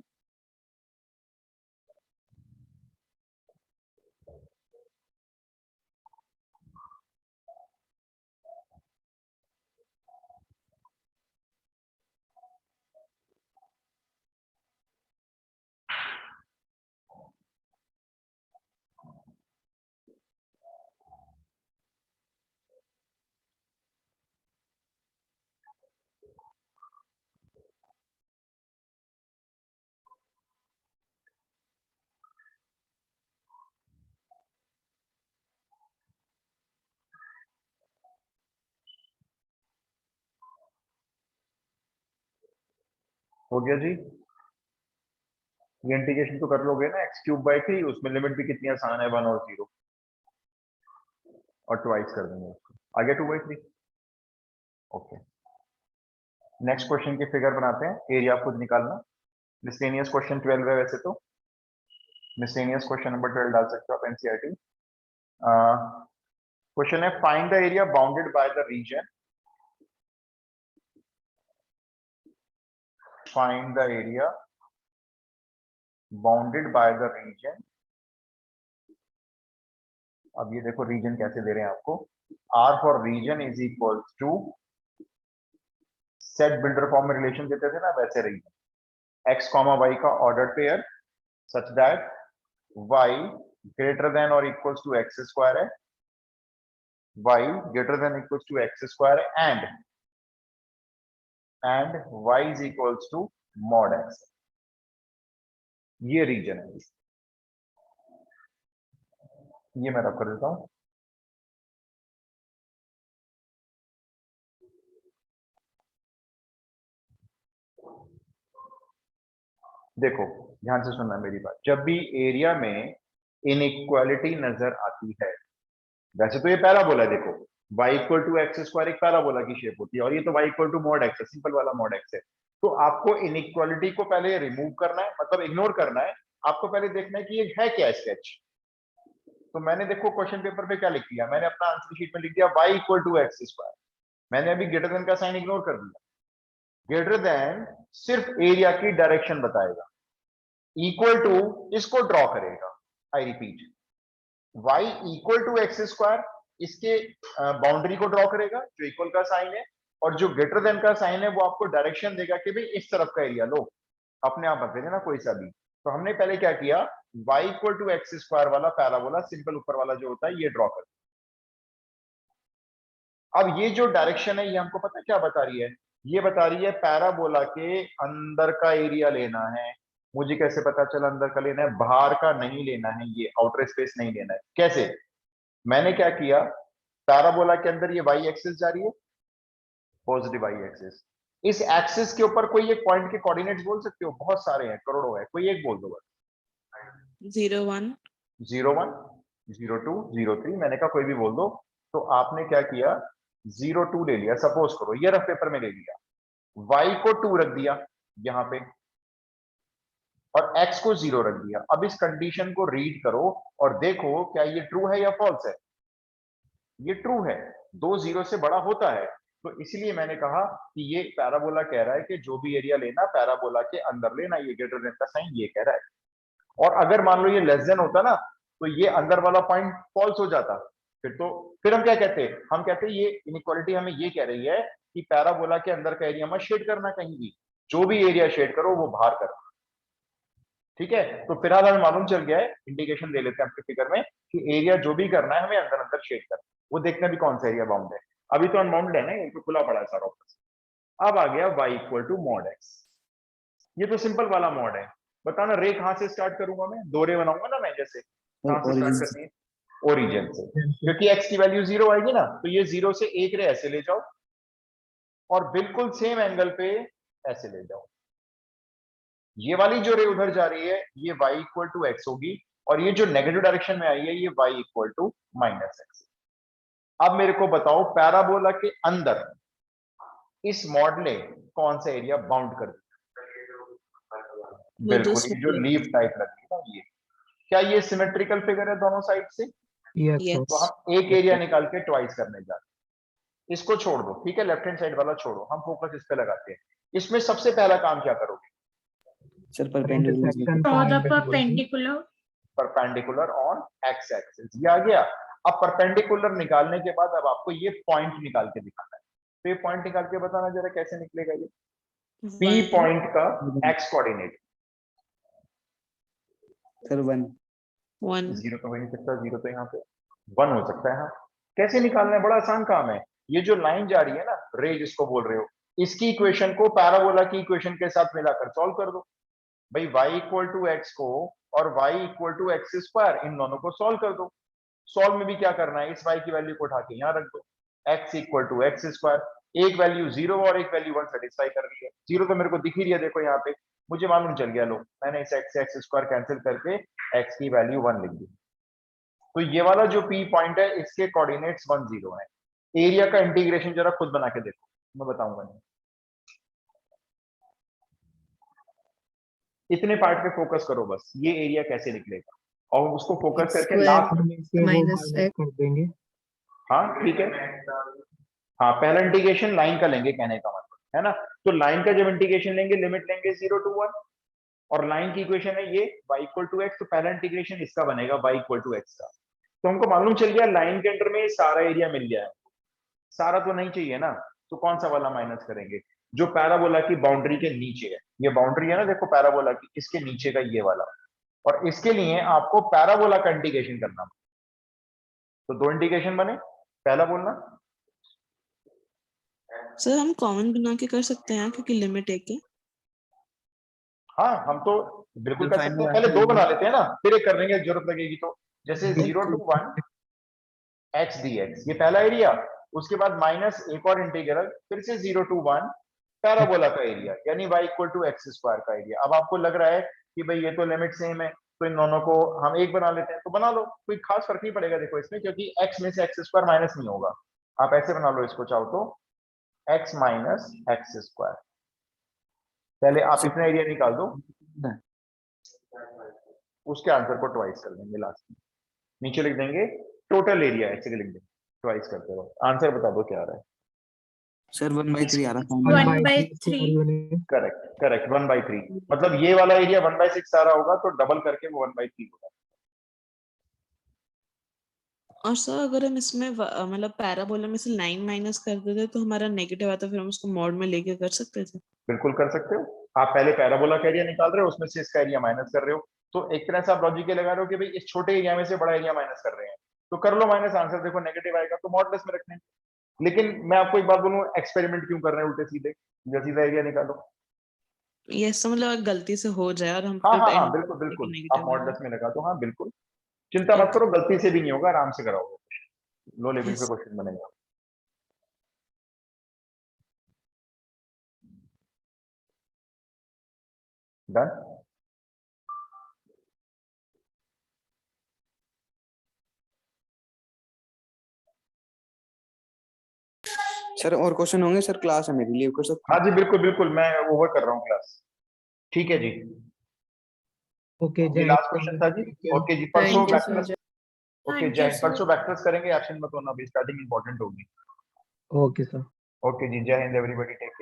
हो गया जी, ये इंटीग्रेशन तो कर लोगे ना, x³/3, उसमें लिमिट भी कितनी आसान है, 1 और 0, और ट्वाइस कर देंगे उसको, आ गया 2/3। ओके, नेक्स्ट क्वेश्चन की फिगर बनाते हैं, एरिया खुद निकालना। मिसलेनियस क्वेश्चन 12 है वैसे तो, मिसलेनियस क्वेश्चन नंबर 12 डाल सकते हो आप एनसीईआरटी। क्वेश्चन है find the area bounded by the region, find the area bounded by the region. अब ये देखो रीजन कैसे दे रहे हैं आपको, R for region is equal to set builder form में रिलेशन देते थे ना, वैसे रीजन x, y का order pair such that y greater than और इक्वल्स टू x स्क्वायर है, y greater than equals to x square है, and y is equals to mod x। ये रीजन है, ये मैं रब कर देता हूं। देखो ध्यान से सुनना मेरी बात, जब भी एरिया में इनइक्वालिटी नजर आती है, वैसे तो ये पैराबोला है, देखो y equal to x square एक पैराबोला की शेप होती है, और ये तो y equal to mod x है, सिंपल वाला मॉड x है। तो आपको इनइक्वालिटी को पहले रिमूव करना है, मतलब इग्नोर करना है, आपको पहले देखना है कि ये है क्या स्केच। तो मैंने देखो क्वेश्चन पेपर पे क्या लिख दिया, मैंने अपना आंसर शीट में लिख दिया y equal to x square, मैंने अभी ग्रेटर देन का साइन इग्नोर कर दिया। ग्रेटर देन सिर्फ एरिया की डायरेक्शन बताएगा, इक्वल टू इसको ड्रॉ करेगा। I repeat, y equal to x square इसके बाउंड्री को ड्रॉ करेगा जो इक्वल का साइन है, और जो ग्रेटर देन का साइन है वो आपको डायरेक्शन देगा कि भाई इस तरफ का एरिया लो, अपने आप बता देना कोई सा भी। तो हमने पहले क्या किया, y equal to x square वाला पैराबोला सिंपल ऊपर वाला जो होता है ये ड्रॉ कर। अब ये जो डायरेक्शन है ये हमको पता क्या बता रही है, ये बता रही है पैराबोला के अंदर का एरिया लेना है। मुझे कैसे पता चला अंदर का लेना है, बाहर का नहीं लेना है, ये आउटर स्पेस नहीं लेना है। कैसे, मैंने क्या किया, पैराबोला के अंदर ये y एक्सिस जा रही है, पॉजिटिव y एक्सिस, इस एक्सिस के ऊपर कोई एक पॉइंट के कोऑर्डिनेट्स बोल सकते हो, बहुत सारे हैं, करोड़ों है, कोई एक बोल दो बस। 0 1 0 1 0 2 0 3, मैंने कहा कोई भी बोल दो। तो आपने क्या किया, 0 2 ले लिया, सपोज करो ये रफ पेपर में ले लिया, y को 2 रख दिया यहां पे, और x को 0 रख दिया। अब इस कंडीशन को रीड करो और देखो क्या ये ट्रू है या फॉल्स है। ये ट्रू है, 2 0 से बड़ा होता है, तो इसलिए मैंने कहा कि ये पैराबोला कह रहा है कि जो भी एरिया लेना पैराबोला के अंदर लेना, ये ग्रेटर देन का साइन ये कह रहा है। और अगर मान लो ये लेस देन होता ना, तो ये अंदर वाला पॉइंट फॉल्स हो जाता, फिर हम क्या कहते, हम कहते ये इनइक्वालिटी हमें ये कह रही है कि पैराबोला के अंदर का एरिया मत शेड करना कहीं भी, जो भी एरिया शेड करो वो बाहर करो। ठीक है, तो फिलहाल हमें मालूम चल गया है, इंडिकेशन दे लेते हैं आपके फिगर में कि एरिया जो भी करना है हमें अंदर अंदर शेड करना, वो देखना भी कौन सा एरिया बाउंड है। अभी तो अनबाउंड है ना, ये तो खुला पड़ा है सारा ऊपर से। अब आ गया y equal to mod x, ये तो सिंपल वाला मॉड है। बताना रे कहां से स्टार्ट करूंगा, मैं दो रे बनाऊंगा ना मैं, जैसे कहां से स्टार्ट करनी है, ओरिजिन से, क्योंकि x की वैल्यू 0 आएगी ना, तो ये 0 से एक रे ऐसे ले जाओ और बिल्कुल सेम एंगल पे ऐसे ले जाओ। ये वाली जो रे उधर जा रही है ये y इक्वल टू एक्स होगी, और ये जो नेगेटिव डायरेक्शन में आई है ये y equal to minus x. अब मेरे को बताओ पैराबोला के अंदर इस मॉड ने कौन सा एरिया बाउंड कर दिया। बिल्कुल, ये जो लीफ टाइप लगती है ना, ये क्या ये सिमेट्रिकल फिगर है दोनों साइड से, Yes, तो हम एक एरिया निकाल के ट्वाइस करने जा रहे हैं। इसको छोड़ दो, ठीक है, लेफ्ट हैंड साइड वाला छोड़ो, हम फोकस इस पे लगाते हैं। इसमें सबसे पहला काम क्या करोगे sir perpendicular intersection Draw the point equal to perpendicular. Perpendicular on x axis, ये आ गया। अब परपेंडिकुलर निकालने के बाद अब आपको ये पॉइंट निकाल के दिखाना है, तो ये पॉइंट निकाल के बताना जरा कैसे निकलेगा ये P 1 पॉइंट का एक्स कोऑर्डिनेट। सर 1 1 जीरो तो हो नहीं सकता, जीरो तो यहाँ पे 1 हो सकता है। हाँ, कैसे निकालना है, बड़ा आसान काम है। ये जो लाइन जा रही है ना, रे जिसको बोल रहे हो, इसकी इक्वेशन को पैराबोला की इक्वेशन के साथ मिलाकर सॉल्व कर दो भाई। y इक्वल टू एक्स को और y equal to x square इन दोनों को सॉल्व कर दो। सॉल्व में भी क्या करना है, इस y की वैल्यू को उठा के यहाँ रख दो, x equal to x square, एक वैल्यू 0 और एक वैल्यू 1 सेटिस्फाई कर रही है। 0 तो मेरे को दिख ही रही है, देखो यहाँ पे मुझे मालूम चल गया, लो मैंने इस x से एक्स स्क्वायर कैंसिल करके x की वैल्यू 1 लिख दी। तो ये वाला जो P पॉइंट है इसके कोऑर्डिनेट्स 1 0 है। एरिया का इंटीग्रेशन जरा खुद बना के देखो, मैं बताऊंगा नहीं। इतने पार्ट पे फोकस करो बस, ये एरिया कैसे निकलेगा और उसको फोकस करके Square लास्ट। हम इसे वो minus माइनस x कर देंगे। हाँ ठीक है, हाँ पहला इंटीग्रेशन लाइन का लेंगे कहने का मतलब है ना। तो लाइन का जब इंटीग्रेशन लेंगे, लिमिट लेंगे 0 to 1 और लाइन की इक्वेशन है ये y इक्वल टू एक्स, तो पहला इंटीग्रेशन इसका बनेगा y इक्वल टू एक्स का। तो हमको मालूम चल गया लाइन के अंडर में सारा एरिया मिल गया है। सारा तो नहीं चाहिए ना, तो कौन सा वाला माइनस करेंगे, जो पैराबोला की बाउंड्री के नीचे है। ये बाउंड्री है ना देखो पैराबोला की, इसके नीचे का ये वाला, और इसके लिए आपको पैराबोला का इंटीग्रेशन करना। तो दो इंटीग्रेशन बने, पहला बोलना सर हम कॉमन बना के कर सकते हैं क्योंकि लिमिट एक है। हाँ हम तो बिल्कुल तो कर सकते हैं, final पहले दो answer बना लेते हैं ना, फिर एक करने की जरूरत लगेगी। तो जैसे 0 to 1 x dx ये पहला एरिया, उसके बाद माइनस एक और इंटीग्रल, फिर से 0 to 1 पैराबोला का एरिया यानी y equal to x square का एरिया। अब आपको लग रहा है कि भाई ये तो लिमिट सेम है, तो इन दोनों को हम एक बना लेते हैं, तो बना लो, कोई खास फर्क नहीं पड़ेगा देखो इसमें, क्योंकि x में से एक्स स्क्वायर माइनस नहीं होगा। आप ऐसे बना लो इसको चाहो तो x माइनस एक्स स्क्वायर। पहले आप इतना एरिया निकाल दो, उसके आंसर को ट्वाइस कर देंगे लास्ट में, नीचे लिख देंगे टोटल एरिया, ऐसे लिख देंगे ट्वाइस करते हो। आंसर बता दो क्या आ रहा है। सर 1/3 आ रहा था। 1/3 करेक्ट करेक्ट 1/3, मतलब ये वाला एरिया 1/6 आ रहा होगा, तो डबल करके वो 1/3 होगा। और सर अगर हम इसमें मतलब पैराबोला में से लाइन माइनस कर देते तो हमारा नेगेटिव आता, फिर हम उसको मॉड में लेके कर सकते थे। बिल्कुल कर सकते हो, आप पहले पैराबोला का एरिया निकाल रहे हो, उसमें से इसका एरिया माइनस कर रहे हो, तो एक तरह से आप लॉजिक ये लगा रहे हो कि भाई इस छोटे एरिया में से बड़ा एरिया माइनस कर रहे हैं, तो कर लो माइनस, आंसर देखो नेगेटिव आएगा तो मॉडलेस में रखने। लेकिन मैं आपको एक बात बोलूं, एक्सपेरिमेंट क्यों कर रहे हैं उल्टे सीधे, सीधा एरिया निकालो। ये ऐसा मतलब अगर गलती से हो जाए और हम हाँ फिर हाँ हाँ end बिल्कुल में बिल्कुल, आप negative मॉडलेस में लगा दो, हाँ बिल्कुल, चिंता मत करो, गलती से भी नहीं होगा, आराम से कराओगे, लो लेवल पे Yes. क्वेश्चन बनेगा। डन। सर और क्वेश्चन होंगे सर, क्लास है मेरी, लीव कर सकते हाँ जी बिल्कुल बिल्कुल, मैं ओवर कर रहा हूँ क्लास, ठीक है जी। ओके ये लास्ट क्वेश्चन था जी, ओके जी। परसों Thank you so vectors, much. Okay Thank you, जय, sir. परसों वैक्टर्स करेंगे, एब्सेंट मत होना, अभी स्टार्टिंग इंपॉर्टेंट होगी। Okay sir. ओके जी, जय हिंद एवरीबॉडी, टेक केयर।